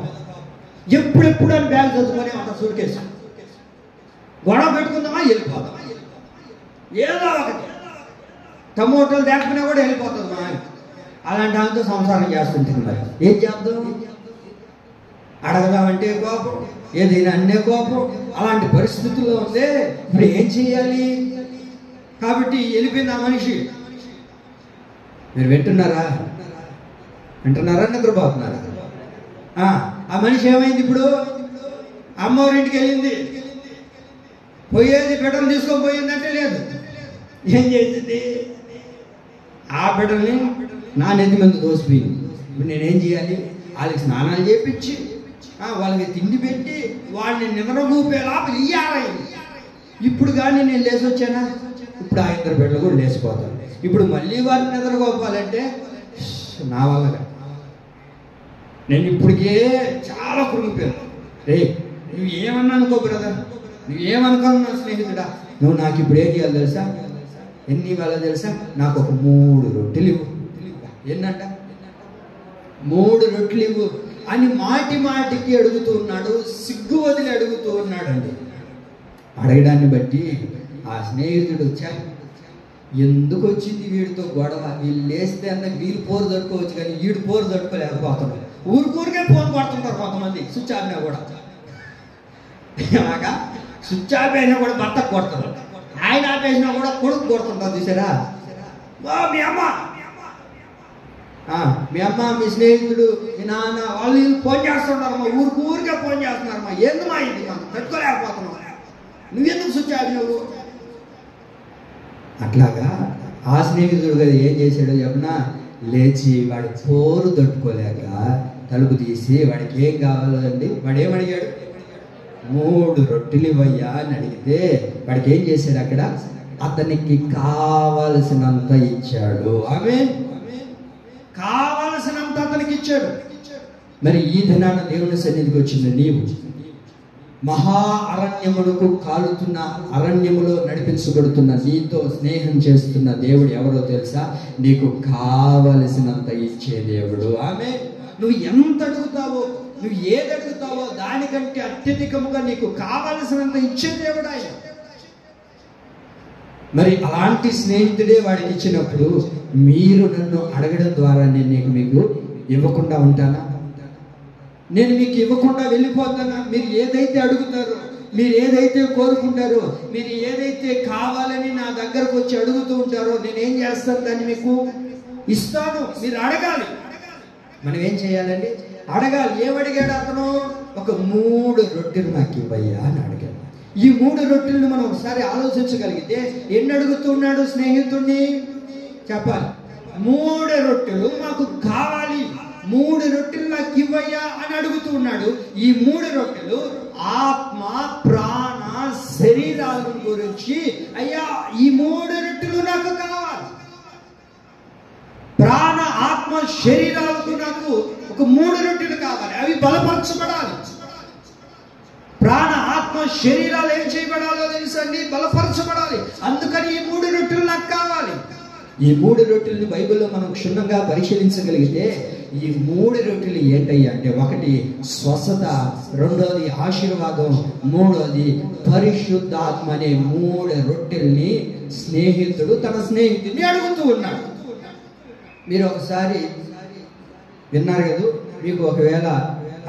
ఎప్పుడెప్పుడు అని బ్యాగ్ చదువుకొని అంత సూట్కేసు, గొడవ పెట్టుకుందామా వెళ్ళిపోతామా, ఏదో ఒకటి టమోటాలు దాకపోయినా కూడా వెళ్ళిపోతుంది మా ఆయన. అలాంటి ఆమెతో సంసారం చేస్తుంటుంది. మరి ఏం చేద్దాం? అడగదామంటే కోపం, ఏదైనా అన్నే కోపం. అలాంటి పరిస్థితుల్లో ఉందే, ఇప్పుడు ఏం చేయాలి? కాబట్టి వెళ్ళిపోయింది ఆ మనిషి. మీరు వింటున్నారా? నిద్రపోతున్నారా? ఆ మనిషి ఏమైంది? ఇప్పుడు అమ్మవారింటికి వెళ్ళింది, పోయేది బిడ్డలు తీసుకొని పోయిందంటే లేదు. ఏం చేసింది? ఆ బిడ్డల్ని నా నెత్తి మీద దోసిపోయింది. ఇప్పుడు నేనేం చేయాలి? వాళ్ళకి స్నానాలు చేపించి, వాళ్ళకి తిండి పెట్టి, వాళ్ళని నిద్రగూపేలా ఇయ్యాలి. ఇప్పుడు కానీ నేను లేచి వచ్చానా, ఇప్పుడు ఆ 2 బిడ్డలు కూడా లేచిపోతాను. ఇప్పుడు మళ్ళీ వారిని నిద్రగోపాలంటే నా వల్లగా నేను ఇప్పటికే చాలా కృంగిపోయాను. నువ్వు ఏమన్నా అనుకో బ్రదర్, నువ్వేమనుకున్నా స్నేహితుడా, నువ్వు నాకు ఇప్పుడు ఏం చేయాలి తెలుసా? ఎన్ని ఇవ్వాలో తెలుసా? నాకు ఒక 3 రొట్టెలు ఇవ్వు. ఏంటంట? 3 రొట్టెలు ఇవ్వు అని మాటికి అడుగుతూ ఉన్నాడు, సిగ్గు వదిలి అడుగుతూ ఉన్నాడండి. అడగడాన్ని బట్టి ఆ స్నేహితుడు వచ్చా, ఎందుకు వచ్చింది వీడితో గొడవ, వీళ్ళు లేస్తే అన్న వీళ్ళు పోరు దొరుకోవచ్చు, కానీ వీడు పోరు దొరుకోలేకపోతున్నాడు. ఊరికే ఫోన్ కొడుతుంటారు కొంతమంది, స్విచ్ ఆపినా కూడా. అలాగా స్విచ్ ఆపేసినా కూడా భర్త కొడతారు, ఆయన ఆపేసినా కూడా కొడుకు కొడుతుంటారు. చూసారా? మీ అమ్మ, మీ స్నేహితుడు, మీ నాన్న వాళ్ళు ఫోన్ చేస్తున్నారమ్మా, ఊరికే ఫోన్ చేస్తున్నారమ్మా, ఎందుమా ఇది మనం తట్టుకోలేకపోతున్నావు, నువ్వెందుకు స్విచ్ ఆపినావు? అట్లాగా ఆ స్నేహితుడు కదా ఏం చేశాడో చెప్పనా, లేచి వాడి పోరు తట్టుకోలేక తలుపు తీసి వాడికి ఏం కావాలో అండి, వాడు ఏమడిగాడు? 3 రొట్టెలు ఇవ్వయ్యా అని అడిగితే వాడికి ఏం చేశాడు? అక్కడ అతనికి కావలసినంత ఇచ్చాడు. ఆమేన్. కావలసినంత అతనికి ఇచ్చాడు. మరి ఈ దినాన దేవుని సన్నిధికి వచ్చింది నీవు, మహా అరణ్యములకు కాలుతున్న, అరణ్యములో నడిపించబడుతున్న, నీతో స్నేహం చేస్తున్న దేవుడు ఎవరో తెలుసా? నీకు కావలసినంత ఇచ్చే దేవుడు. ఆమె నువ్వు ఎంత అడుగుతావో, నువ్వు ఏది అడుగుతావో దానికంటే అత్యధికముగా నీకు కావలసినంత ఇచ్చే దేవుడు ఆయన. మరి అలాంటి స్నేహితుడే వాడికి ఇచ్చినప్పుడు మీరు నన్ను అడగడం ద్వారా నేను మీకు ఇవ్వకుండా ఉంటానా? నేను మీకు ఇవ్వకుండా వెళ్ళిపోతానా? మీరు ఏదైతే అడుగుతారో, మీరు ఏదైతే కోరుకుంటారో, మీరు ఏదైతే కావాలని నా దగ్గరకు వచ్చి అడుగుతూ ఉంటారో, నేనేం చేస్తాను? దాన్ని మీకు ఇస్తాను. మీరు అడగాలి. మనం ఏం చేయాలండి? అడగాలి. ఏమడిగాడు అతను? ఒక 3 రొట్టెలు నాకు ఇవ్వయ్యా అని అడిగాడు. ఈ 3 రొట్టెలను మనం ఒకసారి ఆలోచించగలిగితే ఎన్ని అడుగుతున్నాడు స్నేహితుడిని? చెప్పాలి. 3 రొట్టెలు నాకు కావాలి, 3 రొట్టెలు నాకు ఇవ్వయ్యా అని అడుగుతూ ఉన్నాడు. ఈ 3 రొట్టెలు ఆత్మ, ప్రాణ, శరీరాల గురించి, అయ్యా ఈ 3 రొట్టెలు నాకు కావాలి. ప్రాణ, ఆత్మ, శరీరాలకు నాకు ఒక 3 రొట్టెలు కావాలి. అవి బలపరచబడాలి. ప్రాణ, ఆత్మ, శరీరాలు ఏం చేయబడాలో తెలుసండి, బలపరచబడాలి. అందుకని ఈ 3 రొట్టెలు నాకు కావాలి. ఈ 3 రొట్టెలను బైబిల్లో మనం క్షుణ్ణంగా పరిశీలించగలిగితే ఈ 3 రొట్టెలు ఏంటయ్యా అంటే, ఒకటి స్వస్థత, రెండోది ఆశీర్వాదం, మూడోది పరిశుద్ధాత్మ అనే 3 రొట్టెల్ని స్నేహితుడు తన స్నేహితుడిని అడుగుతూ ఉన్నాడు. మీరు ఒకసారి విన్నారు కదా, మీకు ఒకవేళ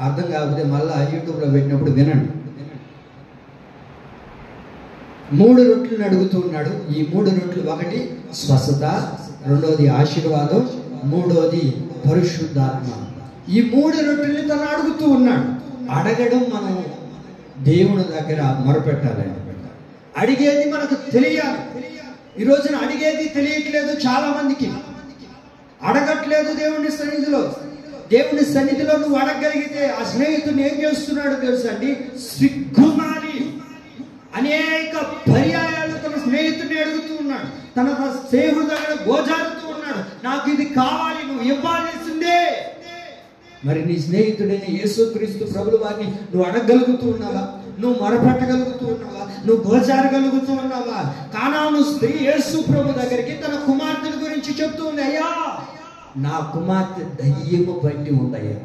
అర్థం కాకపోతే మళ్ళా యూట్యూబ్లో పెట్టినప్పుడు వినండి. 3 రొట్టెలను అడుగుతూ ఉన్నాడు. ఈ 3 రొట్టెలు, ఒకటి స్వస్థత, రెండోది ఆశీర్వాదం, మూడోది పరిశుద్ధాత్మ. ఈ 3 రొట్టెల్ని తను అడుగుతూ ఉన్నాడు. అడగడం మనం దేవుని దగ్గర మొరపెట్టాలండి. అడిగేది మనకు తెలియాలి. ఈ రోజున అడిగేది తెలియట్లేదు చాలా మందికి. అడగట్లేదు దేవుని సన్నిధిలో. దేవుని సన్నిధిలో నువ్వు అడగగలిగితే ఆ స్నేహితుడిని ఏం చేస్తున్నాడు తెలుసా అండి, సిగ్గుమాలి అనేక పర్యాయాలు తన స్నేహితుడిని అడుగుతూ ఉన్నాడు. తన స్నేహితుడి దగ్గర గోజారుతూ ఉన్నాడు, నాకు ఇది కావాలి, నువ్వు ఇవ్వాల్సిందే. మరి నీ స్నేహితుడైన యేసుక్రీస్తు ప్రభుల వారిని నువ్వు అడగగలుగుతూ ఉన్నావా? నువ్వు మొరపెట్టగలుగుతూ ఉన్నావా? నువ్వు గోజారగలుగుతూ ఉన్నావా? కానాను స్త్రీ యేసు ప్రభు దగ్గరికి తన కుమార్తెల గురించి చెప్తూ ఉంది, అయ్యా నా కుమార్తె దయ్యము బట్టి ఉందయ్యా,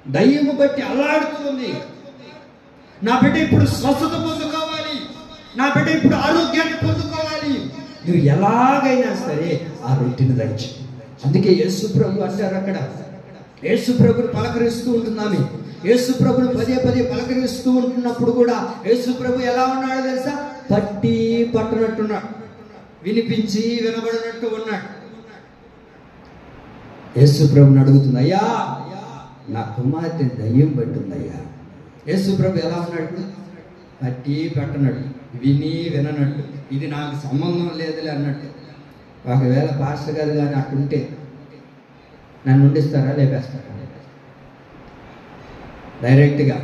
దయ్యము బట్టి అల్లాడుతూ ఉంది. నా బిడ్డ ఇప్పుడు స్వస్థత పొందుకోవాలి, నా బిడ్డ ఇప్పుడు ఆరోగ్యాన్ని పొందుకోవాలి. నువ్వు ఎలాగైనా సరే ఆ రొట్టెని దంచు. అందుకే యేసు ప్రభు అంటారు, అక్కడ యేసు ప్రభుని పలకరిస్తూ ఉంటున్నాము. యేసు ప్రభుని పదే పలకరిస్తూ ఉంటున్నప్పుడు కూడా యేసు ప్రభు ఎలా ఉన్నాడో తెలుసా, పట్టి పట్టనట్టున్నాడు, వినిపించి వినబడినట్టు ఉన్నాడు. యేసు ప్రభుని అడుగుతుంది, అయ్యా నా కుమార్తె దయ్యం పట్టుందయ్యా. యేసు ప్రభు ఎలా ఉన్నాడు, పట్టి పట్టనట్టు, విని విననట్టు, ఇది నాకు సంబంధం లేదులే అన్నట్టు. ఒకవేళ పాస్టర్ గారు కానీ అట్టుంటే నన్ను ఉండిస్తారా, లేపేస్తారా? డైరెక్ట్గా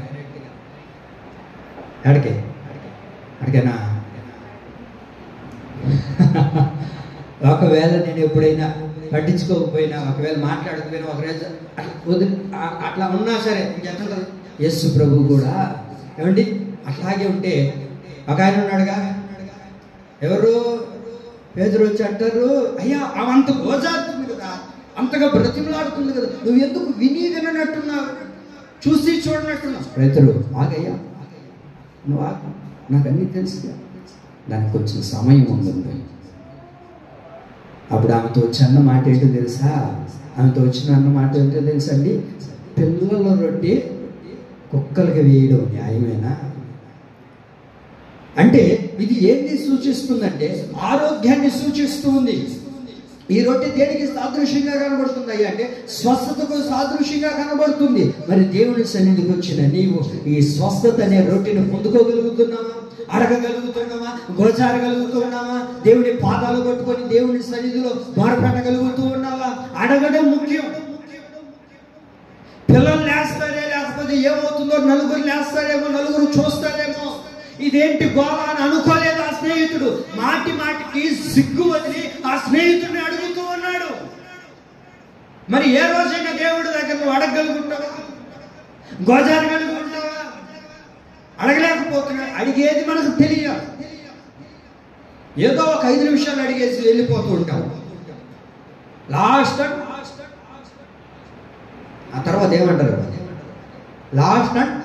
అడిగేనా? ఒకవేళ నేను ఎప్పుడైనా పట్టించుకోకపోయినా, ఒకవేళ మాట్లాడకపోయినా, ఒకరోజు అట్లా ఉన్నా సరే ఇంకెట్లా యేసు ప్రభు కూడా ఏమండి అట్లాగే ఉంటే, ఒక ఆయన ఉన్నాడుగా, ఎవరు పేదరు వచ్చి అంటారు, అయ్యా అవంత గోజారుతుంది కదా, అంతగా బ్రతిమలాడుతుంది కదా, నువ్వు ఎందుకు విని వినట్టున్నావు, చూసి చూడనట్టున్నావు? పేదరు, ఆగయ్యా నువ్వు ఆగు, నాకు అన్నీ తెలుసుగా, దానికి కొంచెం సమయం ఉంది. అప్పుడు ఆమెతో వచ్చి అన్న మాట ఏంటో తెలుసా? ఆమెతో వచ్చిన అన్న మాట ఏంటో తెలుసా అండి, పిల్లల రొట్టె కుక్కలకి వేయడం న్యాయమేనా? అంటే ఇది ఏంటి సూచిస్తుందంటే, ఆరోగ్యాన్ని సూచిస్తూ ఉంది. ఈ రొట్టె దేనికి సాదృశ్యంగా కనబడుతుంది అయ్యా అంటే, స్వస్థతకు సాదృశ్యంగా కనబడుతుంది. మరి దేవుని సన్నిధికి వచ్చిన నీవు ఈ స్వస్థత అనే రొట్టెను పొందుకోగలుగుతున్నావా? అడగగలుగుతున్నావా? గోచారగలుగుతున్నావా? దేవుని పాదాలు పట్టుకొని దేవుని సన్నిధిలో మొరపెట్టగలుగుతూ ఉన్నావా? అడగడం ముఖ్యం. పిల్లలు లేస్తారే, లేకపోతే ఏమవుతుందో, నలుగురు లేస్తారేమో, నలుగురు చూస్తారేమో, ఇదేంటి గోళ అని అనుకోలేదు ఆ స్నేహితుడు. మాటికి సిగ్గు వదిలి ఆ స్నేహితుడిని అడుగుతూ ఉన్నాడు. మరి ఏ రోజైనా దేవుడి దగ్గర నువ్వు అడగగలుగుతావా? గోజారగలుగుతావా? అడగలేకపోతున్నా. అడిగేది మనకు తెలియదు. ఏదో ఒక 5 నిమిషాలు అడిగేసి వెళ్ళిపోతూ ఉంటాం. లాస్ట్ ఆ తర్వాత ఏమంటారు, లాస్ట్ అండ్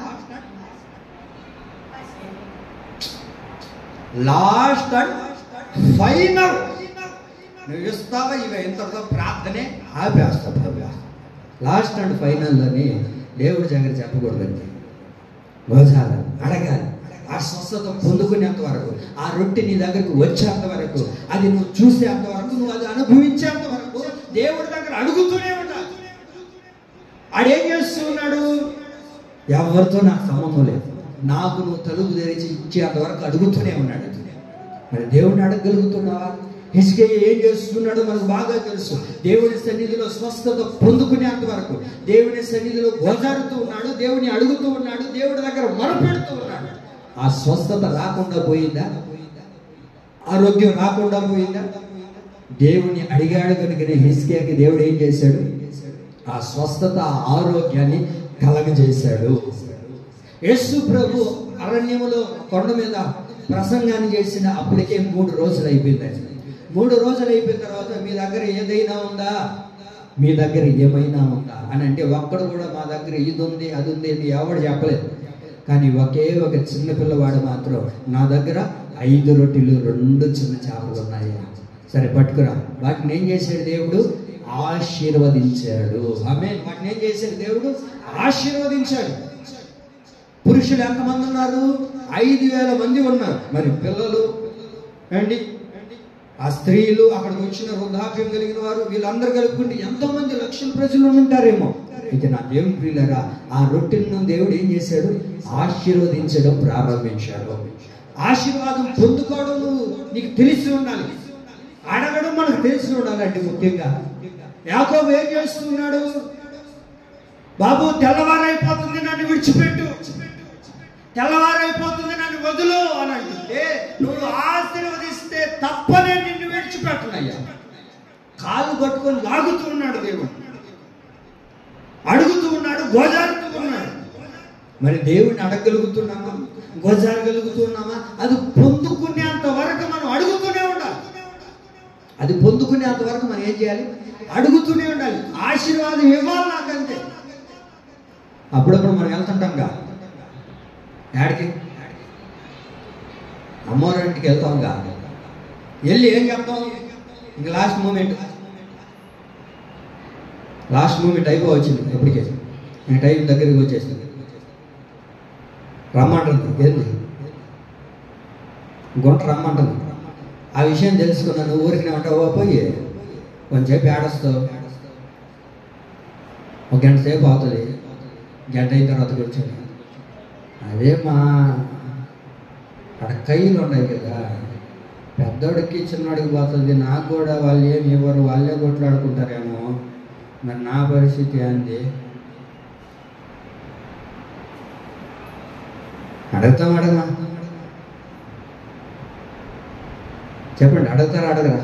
ఫైనల్ నువ్వు ఇస్తావా? ఇవి ఇంతతో ప్రార్థనే ఆపేస్తా. లాస్ట్ అండ్ ఫైనల్లోని దేవుడి దగ్గర చెప్పకూడదండి, గోజాలి, అడగాలి. ఆ స్వస్థత పొందుకునేంత వరకు, ఆ రొట్టె నీ దగ్గరకు వచ్చేంత వరకు, అది నువ్వు చూసేంత వరకు, నువ్వు అది అనుభవించేంత వరకు దేవుడి దగ్గర అడుగుతూనే ఉండాలి. ఆడేం చేస్తూ ఉన్నాడు, ఎవరితో నాకు సంబంధం లేదు, నాకు నువ్వు తలుపు తెరిచి ఇచ్చేంత వరకు అడుగుతూనే ఉన్నాడు. మరి దేవుడిని అడగగలుగుతున్నావా? హిజ్కియా ఏం చేస్తున్నాడో మనకు బాగా తెలుసు. దేవుని సన్నిధిలో స్వస్థత పొందుకునేంత వరకు దేవుని సన్నిధిలో గోజారుతూ ఉన్నాడు, దేవుని అడుగుతూ ఉన్నాడు, దేవుడి దగ్గర మొరపెడుతూ ఉన్నాడు. ఆ స్వస్థత రాకుండా పోయిందా? ఆరోగ్యం రాకుండా పోయిందా? దేవుని అడిగాడు కనుకనే హిజ్కియాకి దేవుడు ఏం చేశాడు? ఆ స్వస్థత, ఆరోగ్యాన్ని కలగజేశాడు. యేసు ప్రభు అరణ్యములో కొండ మీద ప్రసంగాన్ని చేసిన అప్పటికే 3 రోజులు అయిపోయింది. 3 రోజులు అయిపోయిన తర్వాత మీ దగ్గర ఏదైనా ఉందా, మీ దగ్గర ఏమైనా ఉందా అని అంటే ఒక్కడు కూడా మా దగ్గర ఇది ఉంది అది ఉంది అని ఎవడు చెప్పలేదు. కానీ ఒకే ఒక చిన్న పిల్లవాడు మాత్రం నా దగ్గర 5 రొట్టెలు 2 చిన్న చేపలు ఉన్నాయి, సరే పట్టుకురా. వాటిని ఏం చేశాడు దేవుడు? ఆశీర్వదించాడు. ఆమేన్. వాటిని ఏం చేశాడు దేవుడు? ఆశీర్వదించాడు. పురుషులు ఎంతమంది ఉన్నారు? 5,000 మంది ఉన్నారు. మరి పిల్లలు అండి, ఆ స్త్రీలు, అక్కడికి వచ్చిన వృద్ధాప్యం కలిగిన వారు, వీళ్ళందరూ కలుపుకుంటే ఎంతోమంది లక్షల ప్రజలు ఉంటారేమో. అయితే నా దేవుని ప్రియులారా, ఆ రొట్టెలను దేవుడు ఏం చేశాడు? ఆశీర్వదించడం ప్రారంభించాడు. ఆశీర్వాదం పొందుకోవడం నీకు తెలిసి ఉండాలి, అడగడం మనకు తెలిసి ఉండాలండి. ముఖ్యంగా యాకోబు ఏం చేస్తున్నాడు? బాబు తెల్లవారైపోతుంది, నన్ను విడిచిపెట్టు, తెల్లవారైపోతుంది, నన్ను వదులు అని అంటుంటే, నువ్వు ఆశీర్వదిస్తే తప్పనే నిన్ను విడిచిపెట్టనయ్యా. కాలు పట్టుకొని లాగుతూ ఉన్నాడు దేవుడు, అడుగుతూ ఉన్నాడు, గోజారుతూ ఉన్నాడు. మరి దేవుడిని అడగగలుగుతున్నామా? గోజారగలుగుతున్నామా? అది పొందుకునేంత వరకు మనం అడుగుతూనే ఉండాలి. అది పొందుకునేంత వరకు మనం ఏం చేయాలి? అడుగుతూనే ఉండాలి. ఆశీర్వాదం ఇవ్వాలి నాకంతే. అప్పుడప్పుడు మనం వెళ్తుంటాంగా, యాడికి? అమ్మవారింటికి వెళ్తాంగా. వెళ్ళి ఏం చెప్తాం? ఇంక లాస్ట్ మూమెంట్ అయిపోవచ్చింది. ఎప్పటికే నేను టైం దగ్గరికి వచ్చేసింది. రమ్మంటుంది. ఏంది? గుంట రమ్మంటుంది. ఆ విషయం తెలుసుకున్నాను. ఊరికి ఉంటావో పోయి కొంచెంసేపు ఏడొస్తావు, 1 గంట సేపు అవుతుంది. గంట అయిన తర్వాత కూర్చొని అదే మా అక్కడ కయ్యలు ఉన్నాయి కదా, పెద్దోడికి చిన్నోడికి పోతుంది. నాకు కూడా వాళ్ళు ఏమి ఇవ్వరు, వాళ్ళే కొట్లాడుకుంటారేమో. మరి నా పరిస్థితి ఏంది? అడగమా? చెప్పండి, అడగరా?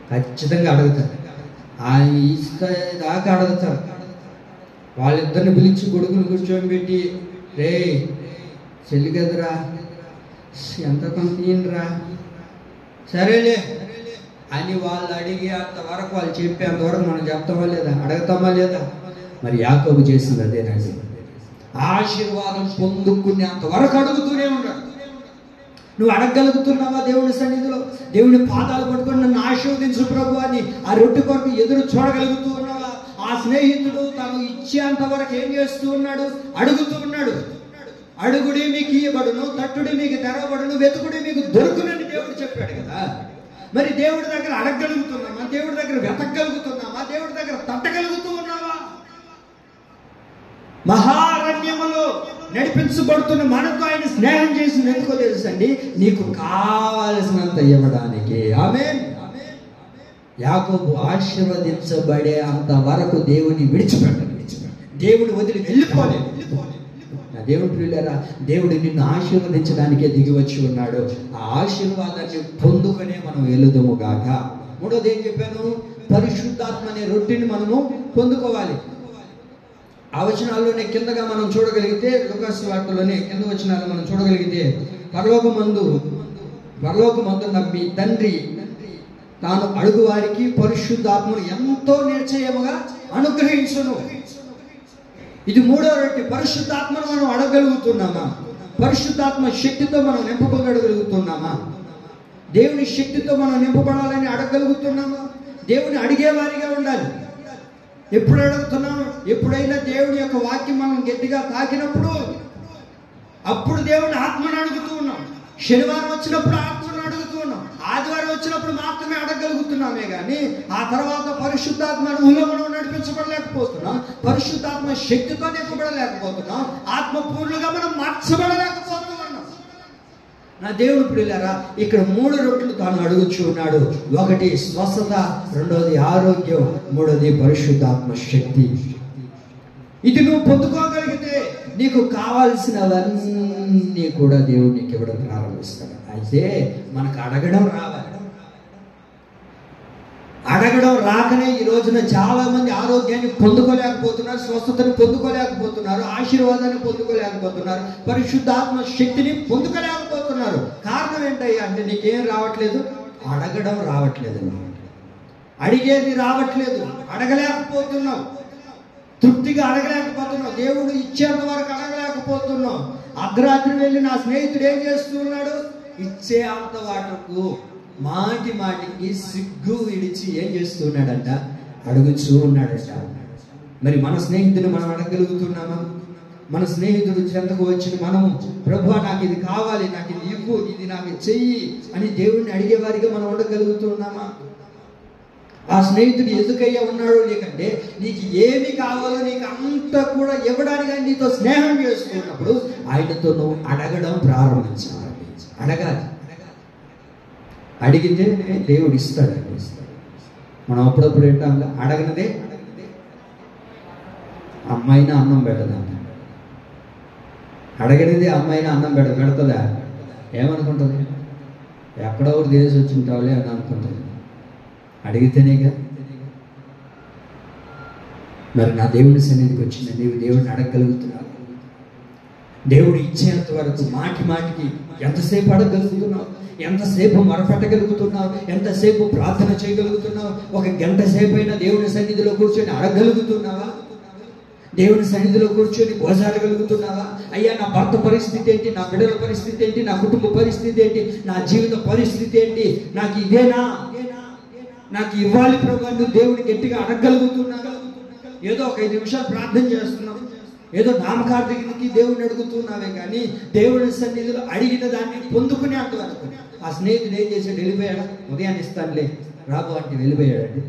ఖచ్చితంగా అడుగుతారు. ఆ ఇసుక దాకా అడుగుతారు. వాళ్ళిద్దరిని పిలిచి కొడుకుని కూర్చోబెట్టి, రే చెల్లి కదరా, ఎంత కొంత తీయనరా, సరేలే అని వాళ్ళు అడిగి అంతవరకు, వాళ్ళు చెప్పేంతవరకు మనం చెప్తామా లేదా? అడగతామా లేదా? మరి యాకోబు చేసింది అదేనండి. ఆశీర్వాదం పొందుకునేంత వరకు అడుగుతూనే ఉన్నాడు. నువ్వు అడగగలుగుతున్నావా దేవుని సన్నిధిలో? దేవుని పాదాలు పట్టుకొని నన్ను ఆశీర్వదించు ప్రభు అని ఆ రొట్టె కొరకు ఎదురు చూడగలుగుతూ ఉన్నావా? ఆ స్నేహితుడు తను ఇచ్చేంత వరకు ఏం చేస్తూ ఉన్నాడు? అడుగుతూ ఉన్నాడు. అడుగుడి మీకు ఇవ్వబడును, తట్టుడి మీకు తెరవబడును, వెతుకుడి మీకు దొరుకునని దేవుడు చెప్పాడు కదా. మరి దేవుడి దగ్గర అడగగలుగుతున్నామా? దేవుడి దగ్గర వెతకగలుగుతున్నామా? దేవుడి దగ్గర తట్టగలుగుతూ ఉన్నావా? మహారణ్యములో నడిపించబడుతున్న మనతో ఆయన స్నేహం చేసింది ఎందుకో తెలుసండి? నీకు కావలసినంత ఇవ్వడానికి. ఆమేన్. యాకోబు ఆశీర్వదించబడే అంత వరకు దేవుని విడిచిపెట్టలేదు, దేవుని వదిలి వెళ్ళిపోలేదు. నా దేవుని ప్రియులారా, దేవుడు నిన్ను ఆశీర్వదించడానికే దిగి వచ్చి ఉన్నాడు. ఆ ఆశీర్వాదాన్ని పొందుకునే మనం వెళుదుము గాక. మూడోది ఏం చెప్పాను? పరిశుద్ధాత్మ అనే రొట్టెని మనము పొందుకోవాలి. ఆ వచనాల్లోనే కిందగా మనం చూడగలిగితే, లూకాసు వార్తలోనే కింద వచనాలు మనం చూడగలిగితే, పరలోకమందున్న మీ తండ్రి తాను అడుగు వారికి పరిశుద్ధాత్మను ఎంతో నిశ్చయముగా అనుగ్రహించును. ఇది మూడో రొట్టె. పరిశుద్ధాత్మను మనం అడగగలుగుతున్నామా? పరిశుద్ధాత్మ శక్తితో మనం నింపబడగలుగుతున్నామా? దేవుని శక్తితో మనం నింపబడాలని అడగగలుగుతున్నామా? దేవుని అడిగేవారిగా ఉండాలి. ఎప్పుడు అడుగుతున్నాం? ఎప్పుడైనా దేవుని యొక్క వాక్యం మనం గట్టిగా తాకినప్పుడు అప్పుడు దేవుని ఆత్మను అడుగుతూ ఉన్నాం. శనివారం వచ్చినప్పుడు ఆత్మను అడుగుతూ ఉన్నాం. ఆదివారం వచ్చినప్పుడు మాత్రమే అడగగలుగుతున్నామే కానీ ఆ తర్వాత పరిశుద్ధాత్మ అనుభవంలో మనం నడిపించబడలేకపోతున్నాం. పరిశుద్ధాత్మ శక్తితో నింపబడలేకపోతున్నాం. ఆత్మపూర్ణంగా మనం మార్చబడలేకపోతున్నాం. నా దేవుని ప్రియులారా, ఇక్కడ 3 రొట్టెలు తాను అడుగుచూ ఉన్నాడు. ఒకటి స్వస్థత, రెండోది ఆరోగ్యం, మూడోది పరిశుద్ధాత్మ శక్తి. ఇది నువ్వు పొందుకోగలిగితే నీకు కావాల్సినవన్నీ కూడా దేవుడు నీకు ఇవ్వడం ప్రారంభిస్తాడు. అయితే మనకు అడగడం రావాలి. అడగడం రాకనే ఈ రోజున చాలా మంది ఆరోగ్యాన్ని పొందుకోలేకపోతున్నారు, స్వస్థతను పొందుకోలేకపోతున్నారు, ఆశీర్వాదాన్ని పొందుకోలేకపోతున్నారు, పరిశుద్ధాత్మ శక్తిని పొందుకోలేకపోతున్నారు. కారణం ఏంటయ్యా అంటే నీకేం రావట్లేదు, అడగడం రావట్లేదు, అడిగేది రావట్లేదు, అడగలేకపోతున్నావు, తృప్తిగా అడగలేకపోతున్నావు, దేవుడు ఇచ్చేంత వరకు అడగలేకపోతున్నావు. అర్ధరాత్రి వెళ్ళి నా స్నేహితుడు ఏం చేస్తున్నాడు, ఇచ్చే అంత వాటకు మాటి మాటికి సిగ్గు విడిచి ఏం చేస్తున్నాడంట, అడుగుచూ ఉన్నాడట. మరి మన స్నేహితుని మనం అడగలుగుతున్నామా? మన స్నేహితుడు చెంతకు వచ్చిన మనము ప్రభువా నాకు ఇది కావాలి, నాకు ఇది ఇవ్వు, ఇది నాకు చెయ్యి అని దేవుడిని అడిగేవారిగా మనం ఉండగలుగుతున్నామా? ఆ స్నేహితుడు ఎందుకయ్యా ఉన్నాడు, లేకంటే నీకు ఏమి కావాలో నీకు అంతా కూడా ఇవ్వడానికి నీతో స్నేహం చేసుకున్నప్పుడు ఆయనతో నువ్వు అడగడం ప్రారంభించాలి. అడగాలి, అడిగితే దేవుడు ఇస్తాడు. మనం అప్పుడప్పుడు ఏంటాం, అడగనదే అమ్మాయినా అన్నం పెట్టదంట, అడగనిదే అమ్మాయినా అన్నం పెడతదా? ఏమనుకుంటుంది, ఎక్కడో ఒకటి తెలిసి వచ్చి ఉంటావులే అని అనుకుంటుంది. అడిగితేనేగా. మరి నా దేవుని సన్నిధికి వచ్చిన నీవు దేవుడిని అడగగలుగుతున్నావు? దేవుడు ఇచ్చేంత వరకు మాటి మాటికి ఎంతసేపు అడగగలుగుతున్నావు? ఎంతసేపు మొరపెట్టగలుగుతున్నావు? ఎంతసేపు ప్రార్థన చేయగలుగుతున్నావు? ఒక గంట సేపు అయినా దేవుని సన్నిధిలో కూర్చొని అడగగలుగుతున్నావా? దేవుని సన్నిధిలో కూర్చొని గోజాడగలుగుతున్నావా? అయ్యా నా భర్త పరిస్థితి ఏంటి, నా బిడ్డల పరిస్థితి ఏంటి, నా కుటుంబ పరిస్థితి ఏంటి, నా జీవిత పరిస్థితి ఏంటి, నాకు ఇదేనా, నాకు ఇవ్వాలి ప్రభు, నువ్వు దేవుని గట్టిగా అడగగలుగుతున్నావా? ఏదో ఒక 5 నిమిషాలు ప్రార్థన చేస్తున్నావు, ఏదో నామకార్థికి దేవుడిని అడుగుతున్నావే కానీ దేవుని సన్నిధిలో అడిగిన దాన్ని పొందుకునే అంతవరకు. ఆ స్నేహితుడు ఏం చేశాడు, వెళ్ళిపోయాడు. ఉదయాన్ని ఇస్తానులే రాబు అంటే వెళ్ళిపోయాడండి.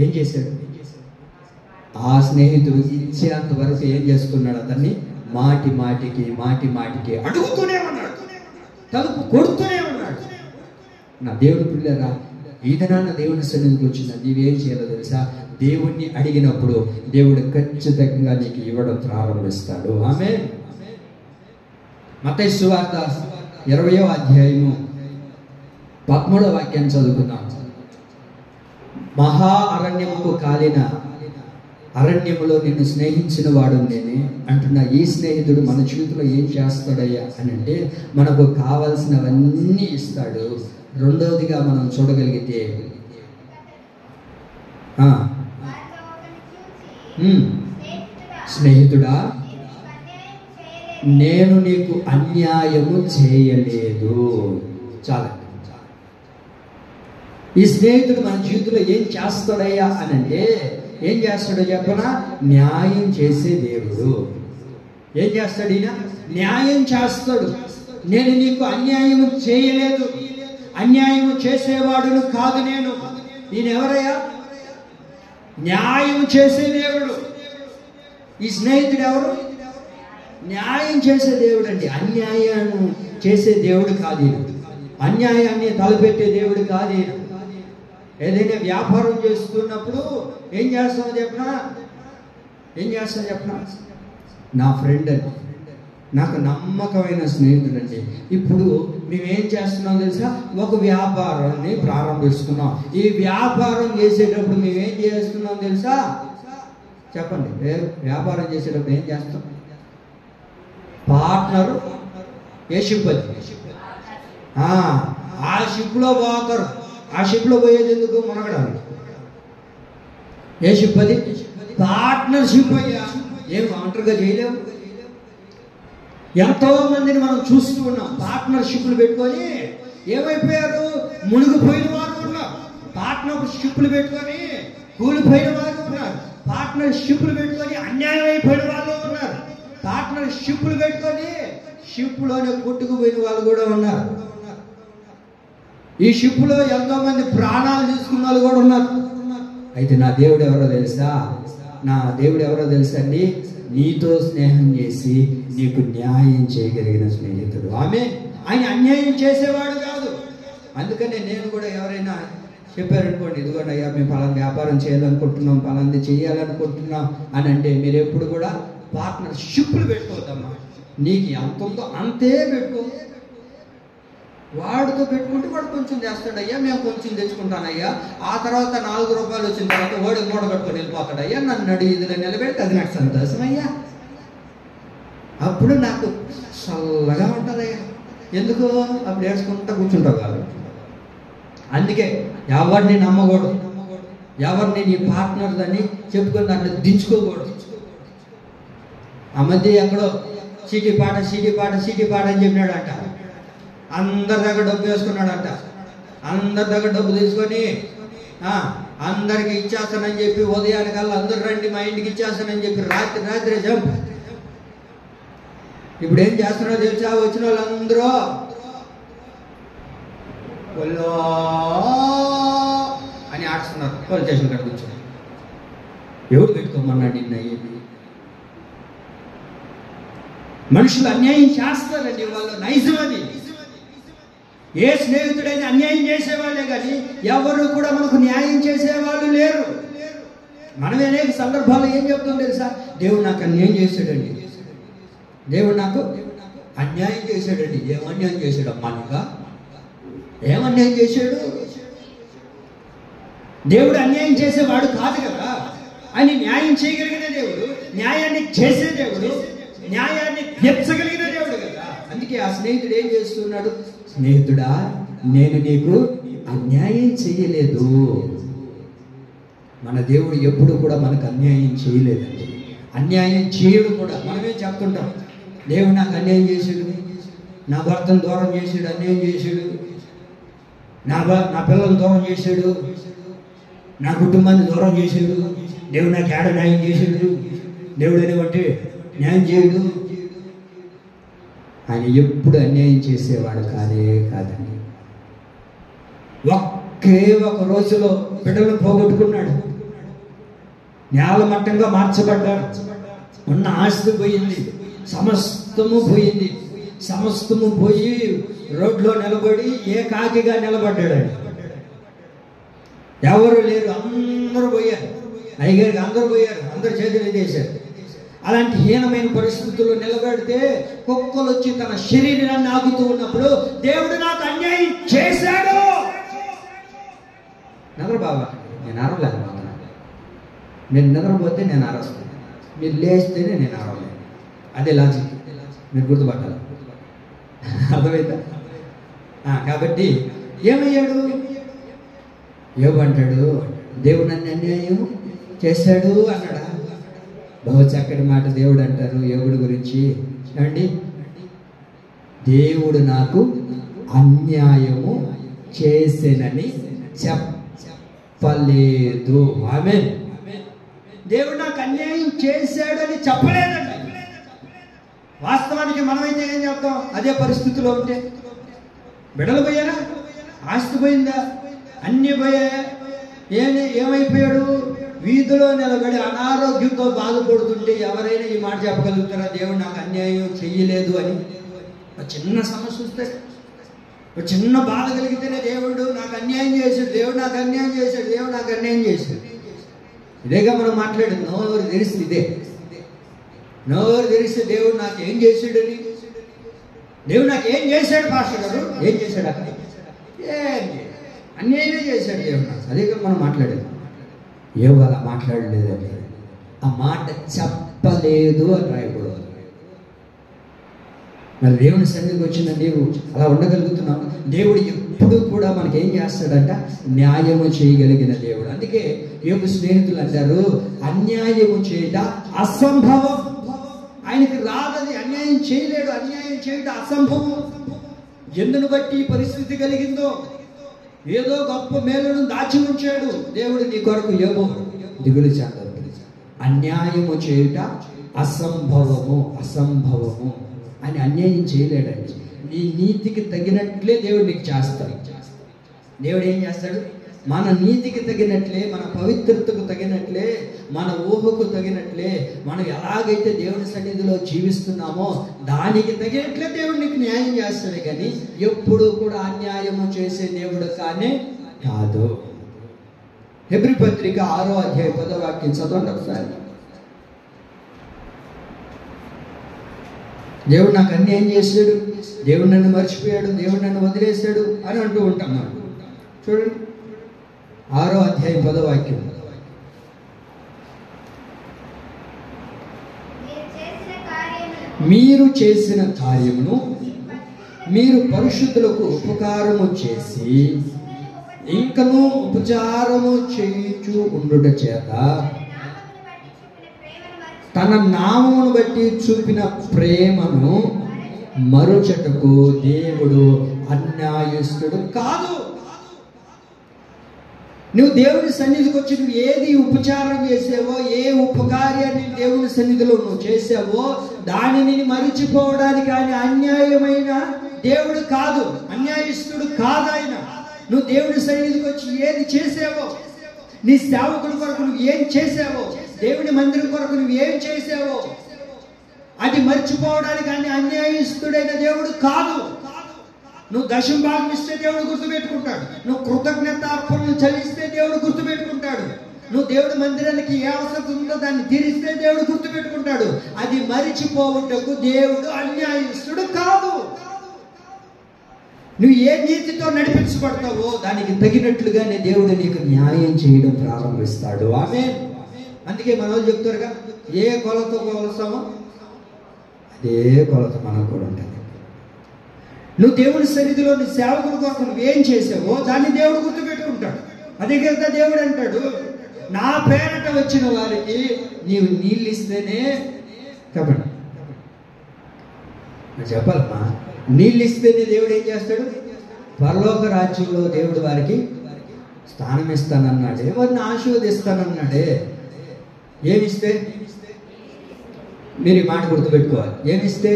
ఏం చేశాడు? ఆ స్నేహితుడు ఇచ్చేంత వరకు ఏం చేస్తున్నాడు, అతన్ని మాటి మాటికి అడుగుతూనే ఉన్నాడు, తలుపు కొడుతూనే ఉన్నాడు. నా దేవుని పిల్లరా, ఈ దినాన దేవుని సన్నిధికి వచ్చిన నీవేం చేయాలో తెలుసా? దేవుణ్ణి అడిగినప్పుడు దేవుడు ఖచ్చితంగా నీకు ఇవ్వడం ప్రారంభిస్తాడు. ఆమేన్. మత్తయి సువార్త 20వ అధ్యాయము 13వ వాక్యాన్ని చదువుకుందాం. మహా అరణ్యముకు కాలిన అరణ్యములో నిన్ను స్నేహించిన వాడు నేనే అంటున్న ఈ స్నేహితుడు మన జీవితంలో ఏం చేస్తాడయ్యా అని అంటే, మనకు కావలసినవన్నీ ఇస్తాడు. రెండవదిగా మనం చూడగలిగితే స్నేహితుడా, నేను నీకు అన్యాయము చేయలేదు. చాలా. ఈ స్నేహితుడు మన జీవితంలో ఏం చేస్తాడయ్యా అని అంటే, ఏం చేస్తాడో చెప్పనా? న్యాయం చేసే దేవుడు. ఏం చేస్తాడు ఈయన? న్యాయం చేస్తాడు. నేను నీకు అన్యాయము చేయలేదు, అన్యాయము చేసేవాడును కాదు నేను. ఈయన ఎవరయ్యా? న్యాయం చేసే దేవుడు. ఈ స్నేహితుడు ఎవరు? న్యాయం చేసే దేవుడు అండి. అన్యాయాన్ని చేసే దేవుడు కాదు ఈయన. అన్యాయాన్ని తలపెట్టే దేవుడు కాదు ఈయన. ఏదైనా వ్యాపారం చేస్తున్నప్పుడు ఏం చేస్తామో చెప్పనా? నా ఫ్రెండ్ అండి, నాకు నమ్మకమైన స్నేహితుడు అండి. ఇప్పుడు మేమేం చేస్తున్నాం తెలుసా? ఒక వ్యాపారాన్ని ప్రారంభిస్తున్నాం. ఈ వ్యాపారం చేసేటప్పుడు మేమేం చేస్తున్నాం తెలుసా? చెప్పండి. వ్యాపారం చేసేటప్పుడు ఏం చేస్తాం? పార్ట్నరు ఏ షిప్ అది? ఆ షిప్లో పోతారు. ఆ షిప్లో పోయేది ఎందుకు? మునగడానికి. ఏ షిప్ అది? పార్ట్నర్షిప్ అయ్యా. ఏం ఒంటరిగా చేయలేము. ఎంతో మందిని మనం చూస్తూ ఉన్నాం. పార్ట్నర్షిప్లు పెట్టుకొని ఏమైపోయారు? మునిగిపోయిన వారు ఉన్నారు. పార్ట్నర్షిప్లు పెట్టుకొని కూలిపోయిన వారు ఉన్నారు. పార్ట్నర్షిప్లు పెట్టుకొని అన్యాయం అయిపోయిన వాళ్ళు ఉన్నారు. పార్ట్నర్షిప్లు పెట్టుకొని షిప్లోనే కొట్టుకుపోయిన వాళ్ళు కూడా ఉన్నారు. ఈ షిప్లో ఎంతో మంది ప్రాణాలు తీసుకున్న వాళ్ళు కూడా ఉన్నారు. అయితే నా దేవుడు ఎవరో తెలుసా? అండి? నీతో స్నేహం చేసి నీకు న్యాయం చేయగలిగిన స్నేహితుడు. ఆయన అన్యాయం చేసేవాడు కాదు. అందుకనే నేను కూడా ఎవరైనా చెప్పారనుకోండి, ఇదిగోండి అయ్యా మేము పలానా వ్యాపారం చేయాలనుకుంటున్నాం, పలాంది చేయాలనుకుంటున్నాం అని అంటే, మీరు ఎప్పుడు కూడా పార్ట్నర్షిప్లు పెట్టుకోవద్దమ్మా. నీకు ఎంత ఉందో అంతే పెట్టుకో. వాడితో పెట్టుకుంటే వాడు కొంచెం చేస్తాడయ్యా, మేము కొంచెం తెచ్చుకుంటానయ్యా, ఆ తర్వాత 4 రూపాయలు వచ్చిన తర్వాత వాడు మూట కట్టుకొని వెళ్ళిపోతాడయ్యా, నన్ను అడిగి ఇదిలో నిలబెడితే అది నాకు సంతోషం అయ్యా, అప్పుడు నాకు చల్లగా ఉంటుందయ్యా. ఎందుకు అప్పుడు ఏడ్చుకుంటా కూర్చుంటావు కాదు. అందుకే ఎవరిని నమ్మకూడదు, ఎవరిని నీ పార్ట్నర్ అని చెప్పుకొని దాంట్లో దించుకోకూడదు. ఆ మధ్య ఎక్కడో చీటీ పాట అని చెప్పినాడంట. అందరి దగ్గర డబ్బు వేసుకున్నాడంట. అందరి దగ్గర డబ్బు తీసుకొని అందరికి ఇచ్చేస్తానని చెప్పి ఉదయానికల్లా అందరు రండి మా ఇంటికి ఇచ్చేస్తానని చెప్పి రాత్రి జంప్. ఇప్పుడు ఏం చేస్తున్నారో తెలుసా? వచ్చిన వాళ్ళందరూ అని ఆడుతున్నారు పోలీస్ స్టేషన్ కాడ కూర్చొని. ఎవరు పెట్టుకోమన్నాడు నిన్న? అయ్యేది మనుషులు అన్యాయం చేస్తారండి, వాళ్ళు నైజం అది. ఏ స్నేహితుడైనా అన్యాయం చేసేవాళ్ళే కానీ ఎవరు కూడా మనకు న్యాయం చేసేవాళ్ళు లేరు. మనం అనేక సందర్భాల్లో ఏం చెప్తాం తెలుసా? దేవుడు నాకు అన్యాయం చేశాడండి, దేవుడు నాకు అన్యాయం చేశాడండి. ఏమన్యాయం చేశాడు అమ్మా? నీగా ఏమన్యాయం చేశాడు? దేవుడు అన్యాయం చేసేవాడు కాదు కదా. ఆయన న్యాయం చేయగలిగిన దేవుడు, న్యాయాన్ని చేసే దేవుడు, న్యాయాన్ని తీర్చగలిగిన దేవుడు కదా. అందుకే ఆ స్నేహితుడు ఏం చేస్తున్నాడు? స్నేహితుడా, నేను నీకు అన్యాయం చేయలేదు. మన దేవుడు ఎప్పుడు కూడా మనకు అన్యాయం చేయలేదండి, అన్యాయం చేయడు కూడా. మనమే చెప్తుంటాం, దేవుడు నాకు అన్యాయం చేశాడు, నా భర్తను దూరం చేశాడు, అన్యాయం చేశాడు, నా పిల్లలను దూరం చేశాడు, నా కుటుంబాన్ని దూరం చేశాడు, దేవుడు నాకు ఏడ న్యాయం చేశాడు, దేవుడు అనేవంటే న్యాయం చేయడు. ఆయన ఎప్పుడు అన్యాయం చేసేవాడు కాదండి. ఒకే ఒక రోజులో బిడ్డలను పోగొట్టుకున్నాడు, నేలమట్టంగా మార్చబడ్డాడు, ఉన్న ఆస్తి పోయింది, సమస్తము పోయింది. సమస్తము పోయి రోడ్లో నిలబడి ఏకాకిగా నిలబడ్డాడు. ఎవరు లేరు, అందరూ పోయారు. అయ్యగారికి అందరూ పోయారు, అందరు చేతులు చేశారు. అలాంటి హీనమైన పరిస్థితుల్లో నిలబెడితే కుక్కలు వచ్చి తన శరీరాన్ని ఆగుతూ ఉన్నప్పుడు దేవుడు నాకు అన్యాయం చేశాడు. నిద్ర బాబా, నేను అరవలేదు. మీరు నిద్రపోతే నేను అరస్తాను, మీరు లేస్తేనే నేను అరవలేదు. అదే లాజిక్, మీరు గుర్తుపట్టాలి. అర్థమైందా? కాబట్టి ఏమయ్యాడు? ఏమంటాడు? దేవుడు నన్ను అన్యాయం చేశాడు అన్నాడా? బహు చక్కటి మాట దేవుడు అంటారు యోగుడి గురించి. ఏమండి? దేవుడు నాకు అన్యాయము చేసేనని చెప్పలేదు. ఆమేన్. దేవుడు నాకు అన్యాయం చేశాడని చెప్పలేదండి. వాస్తవానికి మనమైతే ఏం చెప్తాం? అదే పరిస్థితిలో ఉంటే బిడ్డలు పోయారా, ఆస్తి పోయిందా, అన్నీ పోయాయా, ఏమైపోయాడు? వీధిలో నిలబడి అనారోగ్యంతో బాధపడుతుంటే ఎవరైనా ఈ మాట చెప్పగలుగుతారా? దేవుడు నాకు అన్యాయం చెయ్యలేదు అని. ఒక చిన్న సమస్య వస్తే, ఒక చిన్న బాధ కలిగితేనే దేవుడు నాకు అన్యాయం చేశాడు, దేవుడు నాకు అన్యాయం చేశాడు, దేవుడు నాకు అన్యాయం చేశాడు. ఇదేగా మనం మాట్లాడేది. నోరు తెరిస్తే ఇదే, నోరు తెరిస్తే దేవుడు నాకు ఏం చేశాడని. దేవుడు నాకు ఏం చేశాడు పాస్టర్ గారు? ఏం చేశాడు? అక్కడ అన్యాయమే చేశాడు దేవుడు నాకు. అదేగా మనం మాట్లాడేది. ఏవో అలా మాట్లాడలేదండి, ఆ మాట చెప్పలేదు అని రాయకూడదు. మరి దేవుని సన్నిధికి వచ్చిన నీవు అలా ఉండగలుగుతున్నావు. దేవుడు ఎప్పుడు కూడా మనకి ఏం చేస్తాడంట? న్యాయము చేయగలిగిన దేవుడు. అందుకే యోగు స్నేహితులు అంటారు, అన్యాయము చేయట అసంభవం. ఆయనకి రాదని, అన్యాయం చేయలేడు, అన్యాయం చేయట అసంభవం. ఎందును బట్టి ఈ పరిస్థితి కలిగిందో, ఏదో గొప్ప మేలును దాచి ఉంచాడు దేవుడు నీ కొరకు. యోగు దిగులు చెందదు. అన్యాయము చేయుట అసంభవము, అసంభవము అని అన్యాయం చేయలేడండి. నీ నీతికి తగినట్లే దేవుడు నీకు చేస్తాడు. దేవుడు ఏం చేస్తాడు? మన నీతికి తగినట్లే, మన పవిత్రతకు తగినట్లే, మన ఊహకు తగినట్లే, మనం ఎలాగైతే దేవుని సన్నిధిలో జీవిస్తున్నామో దానికి తగినట్లే దేవుడు నీకు న్యాయం చేస్తాడు. కానీ ఎప్పుడు కూడా అన్యాయము చేసే దేవుడు కానే కాదు. హెబ్రీ పత్రిక 6వ అధ్యాయం 10వ వాక్యం చదవండి ఒకసారి. దేవుడు నాకు అన్యాయం చేశాడు, దేవుడు నన్ను మర్చిపోయాడు, దేవుడు నన్ను వదిలేశాడు అని అంటూ ఉంటాం మనం. చూడండి 6వ అధ్యాయం 10వ వాక్యం. మీరు చేసిన కార్యమును మీరు పరిశుద్ధులకు ఉపకారము చేసి ఇంకనూ ఉపచారము చేయించు ఉండుట చేత తన నామమును బట్టి చూపిన ప్రేమను మరుచటకు దేవుడు అన్యాయస్తుడు కాదు. నువ్వు దేవుని సన్నిధికి వచ్చి నువ్వు ఏది ఉపచారం చేసావో, ఏ ఉపకార్యాన్ని దేవుని సన్నిధిలో నువ్వు చేసావో దానిని మరిచిపోవడానికి ఆయన అన్యాయమైన దేవుడు కాదు, అన్యాయస్తుడు కాదు ఆయన. నువ్వు దేవుని సన్నిధికి వచ్చి ఏది చేసావో, నీ సేవకుడి కొరకు నువ్వు ఏం చేసావో, దేవుని మందిరం కొరకు నువ్వు ఏం చేసావో అది మర్చిపోవడానికి ఆయన అన్యాయస్తుడైన దేవుడు కాదు. నువ్వు దశమ భాగం ఇస్తే దేవుడు గుర్తుపెట్టుకుంటాడు, నువ్వు కృతజ్ఞతార్పణలు చెల్లిస్తే దేవుడు గుర్తుపెట్టుకుంటాడు, నువ్వు దేవుడి మందిరానికి ఏ అవసరం ఉందో దాన్ని తీరిస్తే దేవుడు గుర్తుపెట్టుకుంటాడు. అది మరిచిపోవుటకు దేవుడు అన్యాయస్తుడు కాదు. నువ్వు ఏ నీతితో నడిపించబడతావో దానికి తగినట్లుగానే దేవుడు నీకు న్యాయం చేయడం ప్రారంభిస్తాడు. ఆమేన్. అందుకే మన వాళ్ళు చెప్తారుగా, ఏ కొలతో కొలుస్తామో అదే కొలత మనకు కూడా ఉంటుంది. నువ్వు దేవుని సన్నిధిలో నీ సేవకుల కొరకు నువ్వేం చేసావో దాన్ని దేవుడు గుర్తుపెట్టుకుంటాడు. అదే కదా దేవుడు అంటాడు, నా పేరట వచ్చిన వారికి నీవు నీళ్ళు ఇస్తేనే చెప్పండి చెప్పాలమ్మా, నీళ్ళు ఇస్తేనే దేవుడు ఏం చేస్తాడు? పరలోక రాజ్యంలో దేవుడు వారికి స్థానం ఇస్తానన్నాడే, వారిని ఆశీర్వదిస్తానన్నాడే. ఏమిస్తే? మీరు ఈ మాట గుర్తుపెట్టుకోవాలి. ఏమిస్తే?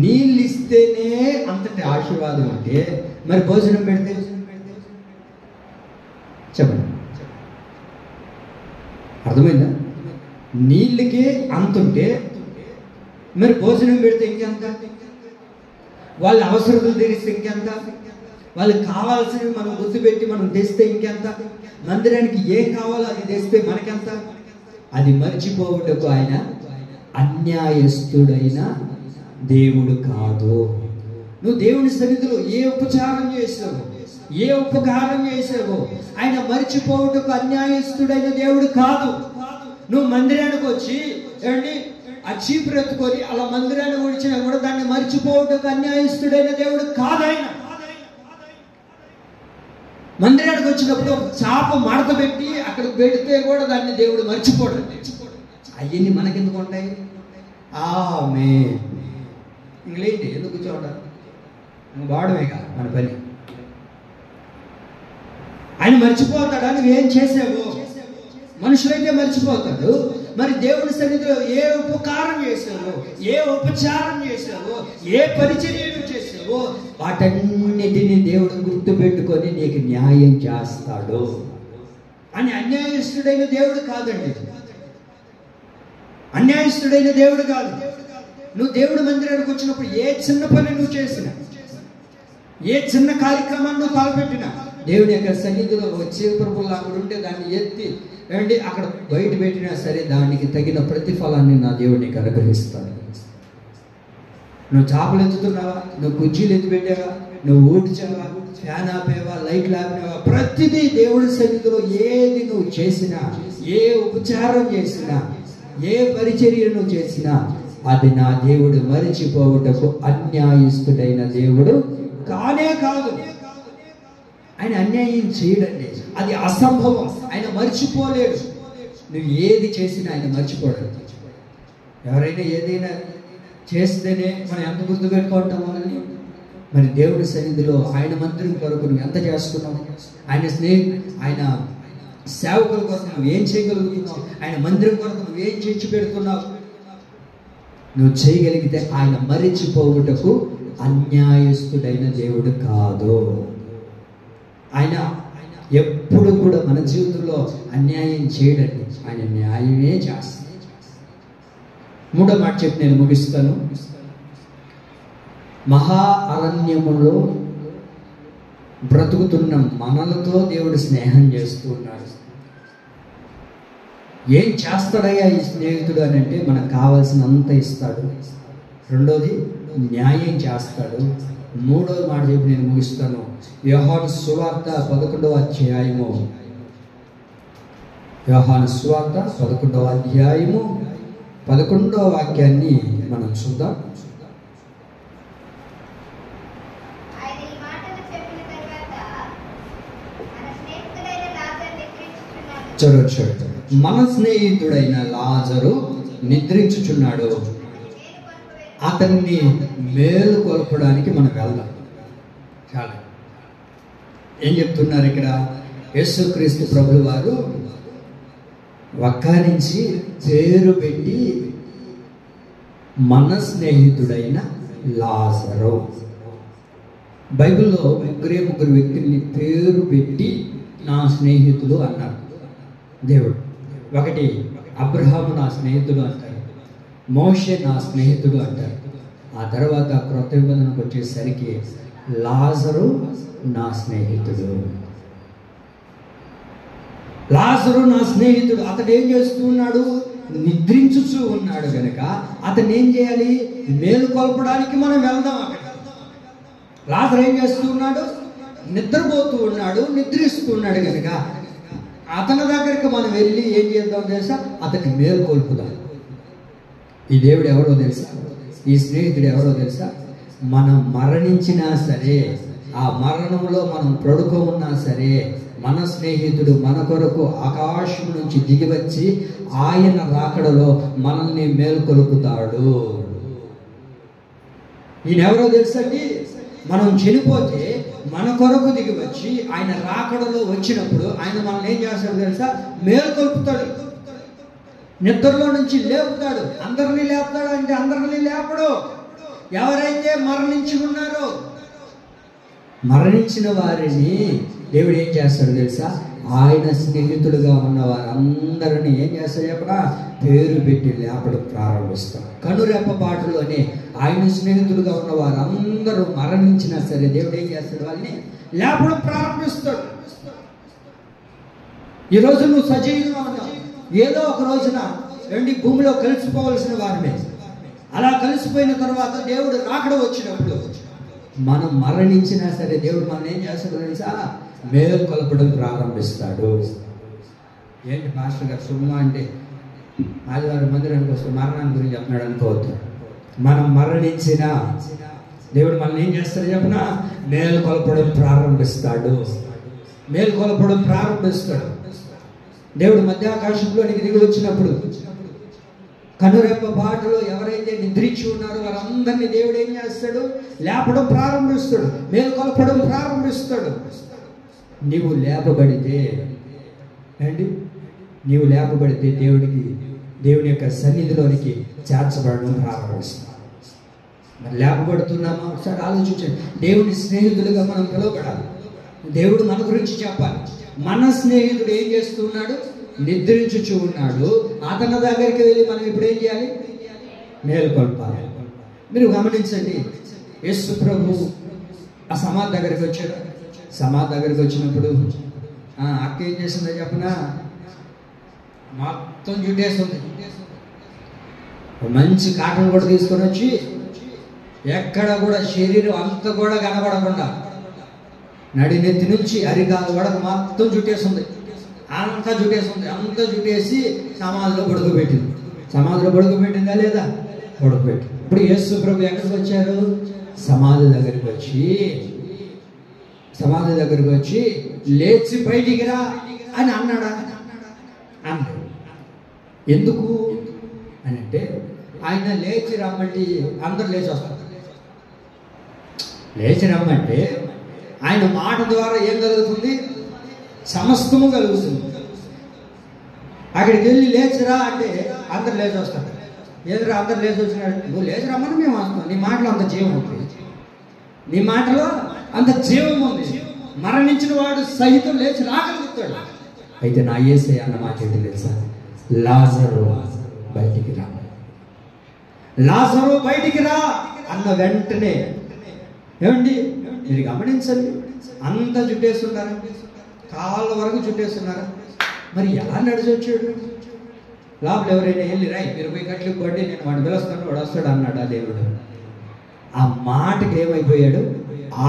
నీళ్ళు ఇస్తేనే అంతటి ఆశీర్వాదం అంటే మరి భోజనం పెడితే చెప్పండి, అర్థమైందా? నీళ్ళకి అంతుంటే మరి భోజనం పెడితే ఇంకెంత? వాళ్ళ అవసరతలు తీరిస్తే ఇంకెంత? వాళ్ళకి కావాల్సినవి మనం గుర్తుపెట్టి మనం తెస్తే ఇంకెంత? మందిరానికి ఏం కావాలో అది తెస్తే మనకెంత? అది మర్చిపోవుటకు ఆయన అన్యాయస్తుడైన దేవుడు కాదు. నువ్వు దేవుని సన్నిధిలో ఏ ఉపచారం చేసావో, ఏ ఉపకారం చేసావో ఆయన మర్చిపోవుటకు అన్యాయస్తుడైన దేవుడు కాదు. నువ్వు మందిరానికి వచ్చి ఏమండి ఆ చీపురు ఎత్తుకొని అలా మందిరాన్ని వచ్చినా కూడా దాన్ని మర్చిపోవుటకు అన్యాయస్తుడైన దేవుడు కాదు ఆయన. మందిరానికి వచ్చినప్పుడు ఒక చాప మడత పెట్టి అక్కడ పెడితే కూడా దాన్ని దేవుడు మర్చిపోడు. అవన్నీ మనకెందుకు ఉంటాయి? ఆమేన్. ఇంగ్లీష్ ఎందుకు కూర్చోండాలి? వాడమే కాదు మన పని. ఆయన మర్చిపోతాడా నువ్వేం చేసావో? మనుషులైతే మర్చిపోతాడు. మరి దేవుని సన్నిధిలో ఏ ఉపకారం చేసావో, ఏ ఉపచారం చేసావో, ఏ పరిచర్యలు చేసావో వాటన్నిటిని దేవుడు గుర్తుపెట్టుకొని నీకు న్యాయం చేస్తాడు. అని అన్యాయస్తుడైన దేవుడు కాదండి, అన్యాయస్తుడైన దేవుడు కాదు. నువ్వు దేవుడి మందిరానికి వచ్చినప్పుడు ఏ చిన్న పని నువ్వు చేసినా, ఏ చిన్న కార్యక్రమాన్ని నువ్వు తలపెట్టినా దేవుని యొక్క సన్నిధిలో వచ్చే ప్రభువులు అక్కడ ఉంటే దాన్ని ఎత్తి ఏమండి అక్కడ బయట పెట్టినా సరే దానికి తగిన ప్రతిఫలాన్ని నా దేవుడు నీకు అనుగ్రహిస్తాడు. నువ్వు చేపలు ఎత్తుతున్నావా, నువ్వు కుర్చీలు ఎత్తి పెట్టావా, నువ్వు ఊడ్చావా, ఫ్యాన్ ఆపేవా, లైట్లు ఆపినావా, ప్రతిదీ దేవుడి సన్నిధిలో ఏది నువ్వు చేసినా, ఏ ఉపచారం చేసినా, ఏ పరిచర్య నువ్వు చేసినా అది నా దేవుడు మరిచిపోవుటకు అన్యాయస్తుడైన దేవుడు కానే కాదు. ఆయన అన్యాయం చేయడండి, అది అసంభవం. ఆయన మర్చిపోలేడు. నువ్వు ఏది చేసినా ఆయన మర్చిపోడు. ఎవరైనా ఏదైనా చేస్తేనే మనం ఎంత గుర్తుపెట్టుకుంటాం అని. మరి దేవుడి సన్నిధిలో ఆయన మందిరం కొరకు నువ్వు ఎంత చేస్తున్నావు? ఆయన సేవకుల కొరకు నువ్వు ఏం చేయగలుగుతున్నావు? ఆయన మందిరం కొరకు నువ్వు ఏం చేర్చి పెడుతున్నావు? నువ్వు చేయగలిగితే ఆయన మరిచిపోవుటకు అన్యాయస్తుడైన దేవుడు కాదు. ఆయన ఎప్పుడు కూడా మన జీవితంలో అన్యాయం చేయడండి, ఆయన న్యాయమే చేస్తాడు. మూడో మాట చెప్పి నేను ముగిస్తాను. మహా అరణ్యములో బ్రతుకుతున్న మనలతో దేవుడు స్నేహం చేస్తూ ఉన్నాడు. ఏం చేస్తాడయ్యా ఈ స్నేహితుడు అని అంటే మనకు కావాల్సినంత ఇస్తాడు. రెండోది న్యాయం చేస్తాడు. మూడోది మాట చెప్పి నేను ముగిస్తాను. యోహాను సువార్త 11వ అధ్యాయము, యోహాను సువార్త 11వ అధ్యాయము 11వ వాక్యాన్ని మనం చూద్దాం. చూడండి, మన స్నేహితుడైన లాజరు నిద్రించుచున్నాడు, అతన్ని మేలు కొల్పడానికి మనం వెళ్దాం. చాలా ఏం చెప్తున్నారు ఇక్కడ? యేసుక్రీస్తు ప్రభువు వారు వక్కారించి పేరు పెట్టి మన స్నేహితుడైన లాజరు. బైబిల్లో ముగ్గురు వ్యక్తుల్ని పేరు పెట్టి నా స్నేహితులు అన్నారు దేవుడు. ఒకటి అబ్రహాము నా స్నేహితుడు అంటారు, మోషే నా స్నేహితుడు అంటారు. ఆ తర్వాత క్రొత్త నిబంధనకు వచ్చేసరికి లాజరు నా స్నేహితుడు. లాజరు నా స్నేహితుడు. అతడు ఏం చేస్తూ ఉన్నాడు? నిద్రించుచూ ఉన్నాడు కనుక అతను ఏం చేయాలి? మేలు కొల్పడానికి మనం వెళ్దాం. అక్కడ లాజరు ఏం చేస్తూ ఉన్నాడు? నిద్రపోతూ ఉన్నాడు, నిద్రిస్తూ ఉన్నాడు కనుక అతని దగ్గరికి మనం వెళ్ళి ఏం చేద్దాం తెలుసా? అతనికి మేలు కొల్పుదాం. ఈ దేవుడు ఎవరో తెలుసా? ఈ స్నేహితుడు ఎవరో తెలుసా? మనం మరణించినా సరే, ఆ మరణంలో మనం పడుకో ఉన్నా సరే, మన స్నేహితుడు మన కొరకు ఆకాశం నుంచి దిగి వచ్చి ఆయన రాకడలో మనల్ని మేల్కొలుపుతాడు. ఈయన ఎవరో తెలుసండి? మనం చనిపోతే మన కొరకు దిగి వచ్చి ఆయన రాకడలో వచ్చినప్పుడు ఆయన మనల్ని ఏం చేస్తాడు తెలుసా? మేల్కొలుపుతాడు. నిద్రలో నుంచి లేపుతాడు. అందరినీ లేపుతాడు అంటే అందరినీ లేపడు. ఎవరైతే మరణించి ఉన్నారో మరణించిన వారిని దేవుడు ఏం చేస్తాడు తెలుసా? ఆయన స్నేహితులుగా ఉన్న వారందరినీ ఏం చేస్తాడు చెప్పడా? పేరు పెట్టి లేపడం ప్రారంభిస్తాడు. కనురెప్పపాటులోనే ఆయన స్నేహితులుగా ఉన్న వారందరూ మరణించినా సరే దేవుడు ఏం చేస్తాడు? వాళ్ళని లేపడం ప్రారంభిస్తాడు. ఈరోజు నువ్వు సజీవంగా ఉన్నావు. ఏదో ఒక రోజున రెండు భూమిలో కలిసిపోవలసిన వారిని. అలా కలిసిపోయిన తర్వాత దేవుడు రాకడ వచ్చినప్పుడు మనం మరణించినా సరే దేవుడు మనం ఏం చేస్తాడు తెలుసా? మేలు కొలపడం ప్రారంభిస్తాడు. ఏంటి మాస్టర్ గారు సుమ్మా అంటే ఆదివారం మందిరానికి వస్తే మరణాన్ని గురించి చెప్తున్నాడు అనుకోవద్దు. మనం మరణించినా దేవుడు మనం ఏం చేస్తాడు చెప్పిన? మేలు కొలపడం ప్రారంభిస్తాడు. మేలు కొలపడం ప్రారంభిస్తాడు. దేవుడు మధ్యాకాశంలోనికి దిగి వచ్చినప్పుడు కనురెప్ప బాటలో ఎవరైతే నిద్రించి ఉన్నారో వారందరినీ దేవుడు ఏం చేస్తాడు? లేపడం ప్రారంభిస్తాడు, మేలు కొలపడం ప్రారంభిస్తాడు. నీవు లేపబడితే అండి, నీవు లేపబడితే దేవుని యొక్క సన్నిధిలోనికి చేర్చబడడం ప్రారంభిస్తాం. మరి లేపబడుతున్నామా? ఒకసారి ఆలోచించండి. దేవుని స్నేహితులుగా మనం పిలువబడాలి. దేవుడు మన గురించి చెప్పాలి. మన స్నేహితుడు ఏం చేస్తున్నాడు? నిద్రించుచూ ఉన్నాడు. అతని దగ్గరికి వెళ్ళి మనం ఇప్పుడు ఏం చేయాలి? మేలుకొల్పాలి. మీరు గమనించండి, యేసు ప్రభు ఆ సమాధి దగ్గరికి వచ్చాడు. సమాధి దగ్గరికి వచ్చినప్పుడు అక్క ఏం చేసిందో చెప్పనా? మొత్తం జుట్టేస్తుంది. మంచి కాటన్ కూడా తీసుకొని వచ్చి ఎక్కడ కూడా శరీరం అంత కూడా కనబడకుండా నడినెత్తి నుంచి అరికాల వరకు మొత్తం జుట్టేస్తుంది. అంతా జుట్టేసి సమాధిలో పడుకోబెట్టింది. సమాధిలో పడుకోబెట్టిందా లేదా? పడుకోబెట్టి. ఇప్పుడు యేసు ప్రభు ఎక్కడికి వచ్చారు? సమాధి దగ్గరికి వచ్చి లేచి బయటికి రా అని అన్నాడా? అన్నాడు. ఎందుకు అని అంటే ఆయన లేచి రమ్మంటే అందరు లేచి వస్తారు. లేచి రమ్మంటే ఆయన మాట ద్వారా ఏం కలుగుతుంది? సమస్తము కలుగుతుంది. అక్కడికి వెళ్ళి లేచిరా అంటే అందరు లేచి వస్తారు. ఏదిరా అందరు లేచి వచ్చినాడు? నువ్వు లేచి రమ్మని మేము వస్తాం. నీ మాటలో అంత జీవం ఉంది. నీ మాటలో అంత జీవం ఉంది. మరణించిన వాడు సహితం లేచి రాగలుగుతాడు. అయితే నా యేసయ్య అన్న మాట ఏంటి తెలుసా? లాజరు బయటికి రా, లాజరు బయటికి రా అన్న వెంటనే ఏమండి మీరు గమనించండి, అంత జుట్టేస్తున్నారు, కాళ్ళ వరకు చుట్టేస్తున్నారు. మరి ఎలా నడిచి వచ్చాడు? లోపల ఎవరైనా వెళ్ళి రాయి మీరు పోయి కట్లు కొట్టి నేను వాడిని పిలుస్తాను వాడు వస్తాడు అన్నాడు ఆ దేవుడు. ఆ మాటకి ఏమైపోయాడు?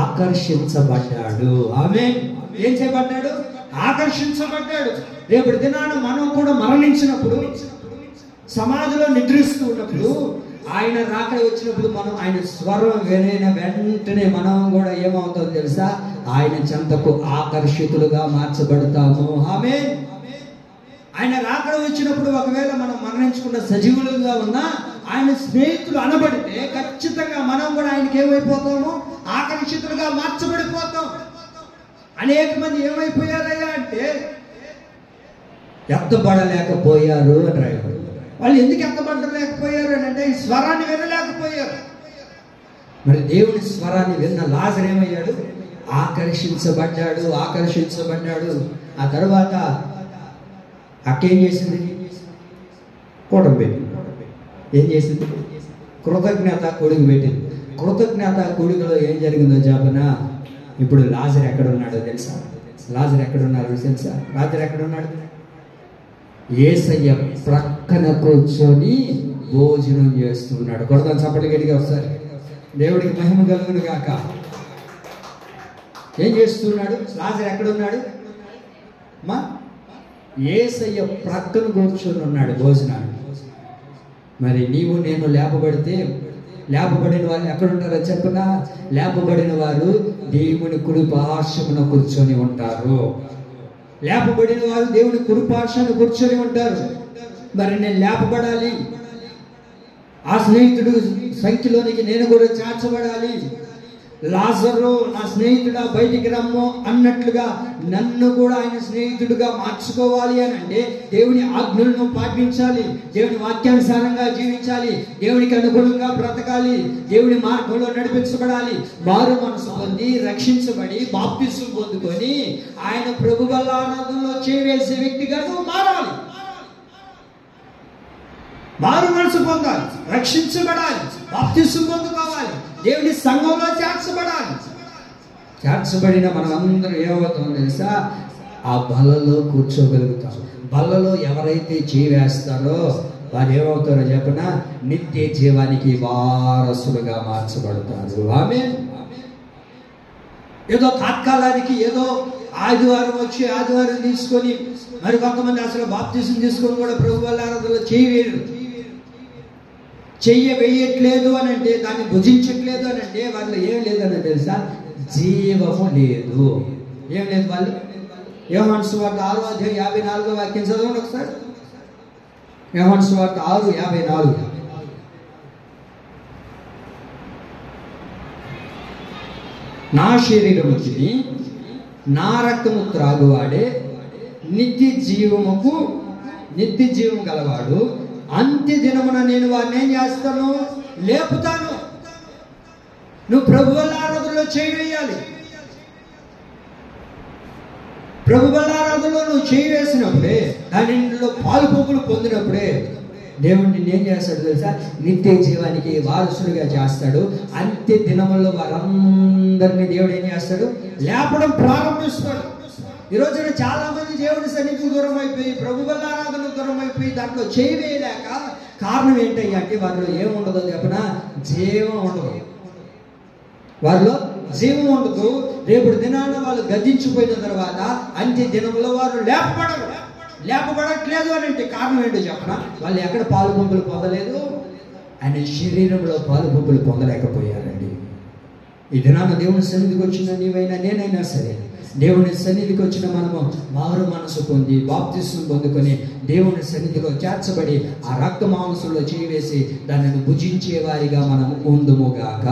ఆకర్షించబడ్డాడు. ఆమె ఏం చేయబడ్డాడు? ఆకర్షించబడ్డాడు. రేపటి దినాన మనం కూడా మరణించినప్పుడు, సమాధిలో నిద్రిస్తూ ఉన్నప్పుడు, ఆయన రాకడ వచ్చినప్పుడు మనం ఆయన స్వరం వినిన వెంటనే మనం కూడా ఏమవుతుందో తెలుసా? ఆయన చెంతకు ఆకర్షితులుగా మార్చబడతాము. ఆమేన్. ఆయన రాకడ వచ్చినప్పుడు ఒకవేళ మనం మరణించుకున్న సజీవులుగా ఉన్నా ఆయన స్నేహితులు అనబడితే ఖచ్చితంగా మనం కూడా ఆయనకి ఏమైపోతాము? ఆకర్షితులుగా మార్చబడిపోతాం. అనేక మంది ఏమైపోయారయ్యా అంటే ఎత్తబడలేకపోయారు అని రాయబడి. వాళ్ళు ఎందుకు ఎత్తబడలేకపోయారు అని అంటే ఈ స్వరాన్ని వినలేకపోయారు. మరి దేవుని స్వరాన్ని విన్న లాజరు ఏమయ్యాడు? ఆకర్షించబడ్డాడు. ఆ తర్వాత అక్కేం చేసింది? కూటమి పెట్టింది. ఏం చేసింది? కృతజ్ఞత కొడుకు పెట్టింది. కృతజ్ఞత కొడుకులో ఏం జరిగిందో చెప్పనా? ఇప్పుడు లాజరు ఎక్కడున్నాడో తెలుసా? లాజరు ఎక్కడున్నాడు? యేసయ్య ప్రక్కన కూర్చొని భోజనం చేస్తున్నాడు. కొడతాను చప్పటి గట్టిగా ఒకసారి. దేవుడికి మహిమ కలుగును గాక. ఏం చేస్తున్నాడు? లాజరు ఎక్కడున్నాడు? యేసయ్య ప్రక్కన కూర్చొని ఉన్నాడు భోజనాలు. మరి నీవు నేను లేపబడితే, లేపబడిన వాళ్ళు ఎక్కడుంటారో చెప్పనా? లేపబడిన వారు దేవుని కుడి పార్శ్వమున కూర్చొని ఉంటారు. లేపబడిన వారు దేవుని కుడి పార్శ్వమున కూర్చొని ఉంటారు. మరి నేను లేపబడాలి, ఆ స్నేహితుడు సంఖ్యలోనికి నేను కూడా చేర్చబడాలి. లాజరు నా స్నేహితుడా బయటికి రమ్ము అన్నట్లుగా నన్ను కూడా ఆయన స్నేహితుడిగా మార్చుకోవాలి అని అంటే దేవుని ఆజ్ఞలను పాటించాలి, దేవుని వాక్యానుసారంగా జీవించాలి, దేవునికి అనుగుణంగా బ్రతకాలి, దేవుని మార్గంలో నడిపించబడాలి. మారు మనసు పొంది రక్షించబడి బాప్తిసం పొందుకొని ఆయన ప్రభు వల్ల ఆరాధనలో చేవేసే వ్యక్తిగా నువ్వు మారాలి. మారు మనసు పొందాలి, రక్షించబడాలి, బాప్తిసం పొందుకోవాలి, దేవుని సంఘంలో చేర్చబడాలి. చేర్చబడిన మనం అందరూ ఏమవుతామో తెలుసా? ఆ బల్లలో కూర్చోగలుగుతాం. బల్లలో ఎవరైతే చేవేస్తారో వారు ఏమవుతారో చెప్పనా? నిత్య జీవానికి వారసులుగా మార్చబడతారు. ఆమేన్. ఏదో తాత్కాలానికి ఏదో ఆదివారం వచ్చి ఆదివారం తీసుకొని మరి కొంతమంది అసలు బాప్తిసం తీసుకొని కూడా ప్రభు వల్ల ఆరాధనలో చెయ్యవేయట్లేదు అని అంటే, దాన్ని భుజించట్లేదు అని అంటే వాళ్ళు ఏం లేదని తెలుసా? జీవము లేదు. ఏం లేదు వాళ్ళు. యోహాను సువార్త 6:54 చదవండి ఒకసారి. యోహాను సువార్త 6:54. నా శరీరము తిని నా రక్తము త్రాగువాడే నిత్య జీవం గలవాడు. అంత్య దినమున నేను వారిని ఏం చేస్తాను? లేపుతాను. నువ్వు ప్రభు వల్ల ఆరాధనలో చేయాలి. ప్రభు వల్ల ఆరాధనలో నువ్వు వేసినప్పుడే, దానిలో పాలు పోగులు పొందినప్పుడే దేవుడు నిన్ను ఏం చేస్తాడు తెలుసా? నిత్య జీవానికి వారసుడిగా చేస్తాడు. అంత్య దినముల్లో వారందరినీ దేవుడు ఏం చేస్తాడు? లేపడం ప్రారంభిస్తాడు. ఈ రోజున చాలా మంది దేవుడి సన్నిధికి దూరం అయిపోయి, ప్రభు వల్ల ఆరాధన దూరం అయిపోయి దాంట్లో చేయలేక కారణం ఏంటయ్యా అంటే వారిలో ఏముండదో చెప్పనా? జీవం ఉండదు. వారిలో జీవం ఉండదు. రేపటి దినాన వాళ్ళు గతించిపోయిన తర్వాత అంత్య దినంలో వారు లేపబడట్లేదు అని అంటే కారణం ఏంటో చెప్పనా? వాళ్ళు ఎక్కడ పాలు పంపులు పొందలేదు, ఆయన శరీరంలో పాలు పంపులు పొందలేకపోయారండి. ఈ దినాన దేవుని సన్నిధికి వచ్చిన నీవైనా నేనైనా సరే, దేవుని సన్నిధికి వచ్చిన మనము మారు మనసు పొంది బాప్తిసం పొందుకొని దేవుని సన్నిధిలో చేర్చబడి ఆ రక్త మాంసంలో చేవేసి దానిని భుజించే వారిగా మనం ఉందుముగాక.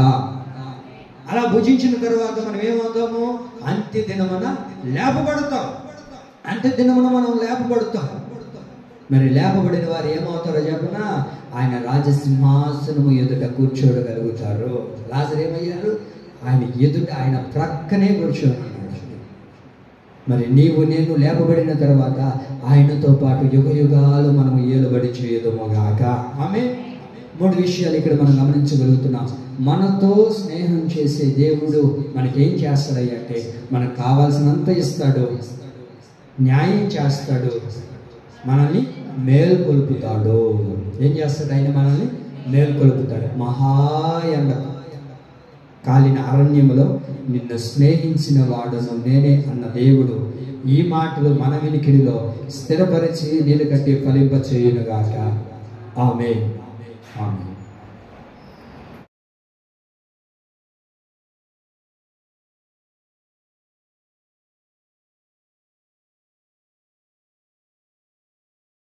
అలా భుజించిన తర్వాత మనం ఏమవుతాము? అంత్య దినమున లేపబడతాం. మనం లేపబడతాం. మరి లేపబడిన వారు ఏమవుతారో చెప్పనా? ఆయన రాజసింహాసనము ఎదుట కూర్చోగలుగుతారు. లాజరు ఏమయ్యారు? ఆయన ఎదుట, ఆయన ప్రక్కనే కూర్చోనున్నాడు. మరి నీవు నేను లేపబడిన తర్వాత ఆయనతో పాటు యుగ యుగాలు మనము ఏలుబడి చేయదుముగాక. ఆమె 3 విషయాలు ఇక్కడ మనం గమనించగలుగుతున్నాం. మనతో స్నేహం చేసే దేవుడు మనకేం చేస్తాడంటే మనకు కావాల్సినంత ఇస్తాడు, న్యాయం చేస్తాడు, మనల్ని మేల్కొల్పుతాడు. ఏం చేస్తాడు ఆయన? మనల్ని మేల్కొల్పుతాడు. మహాయండ కాలిన అరణ్యములో నిన్ను స్నేహించిన వాడును నేనే అన్న దేవుడు ఈ మాటలు మన వినికిడిలో స్థిరపరిచి నీళ్ళు కట్టి ఫలింప చేయునుగాక. ఆమేన్. ఆమేన్.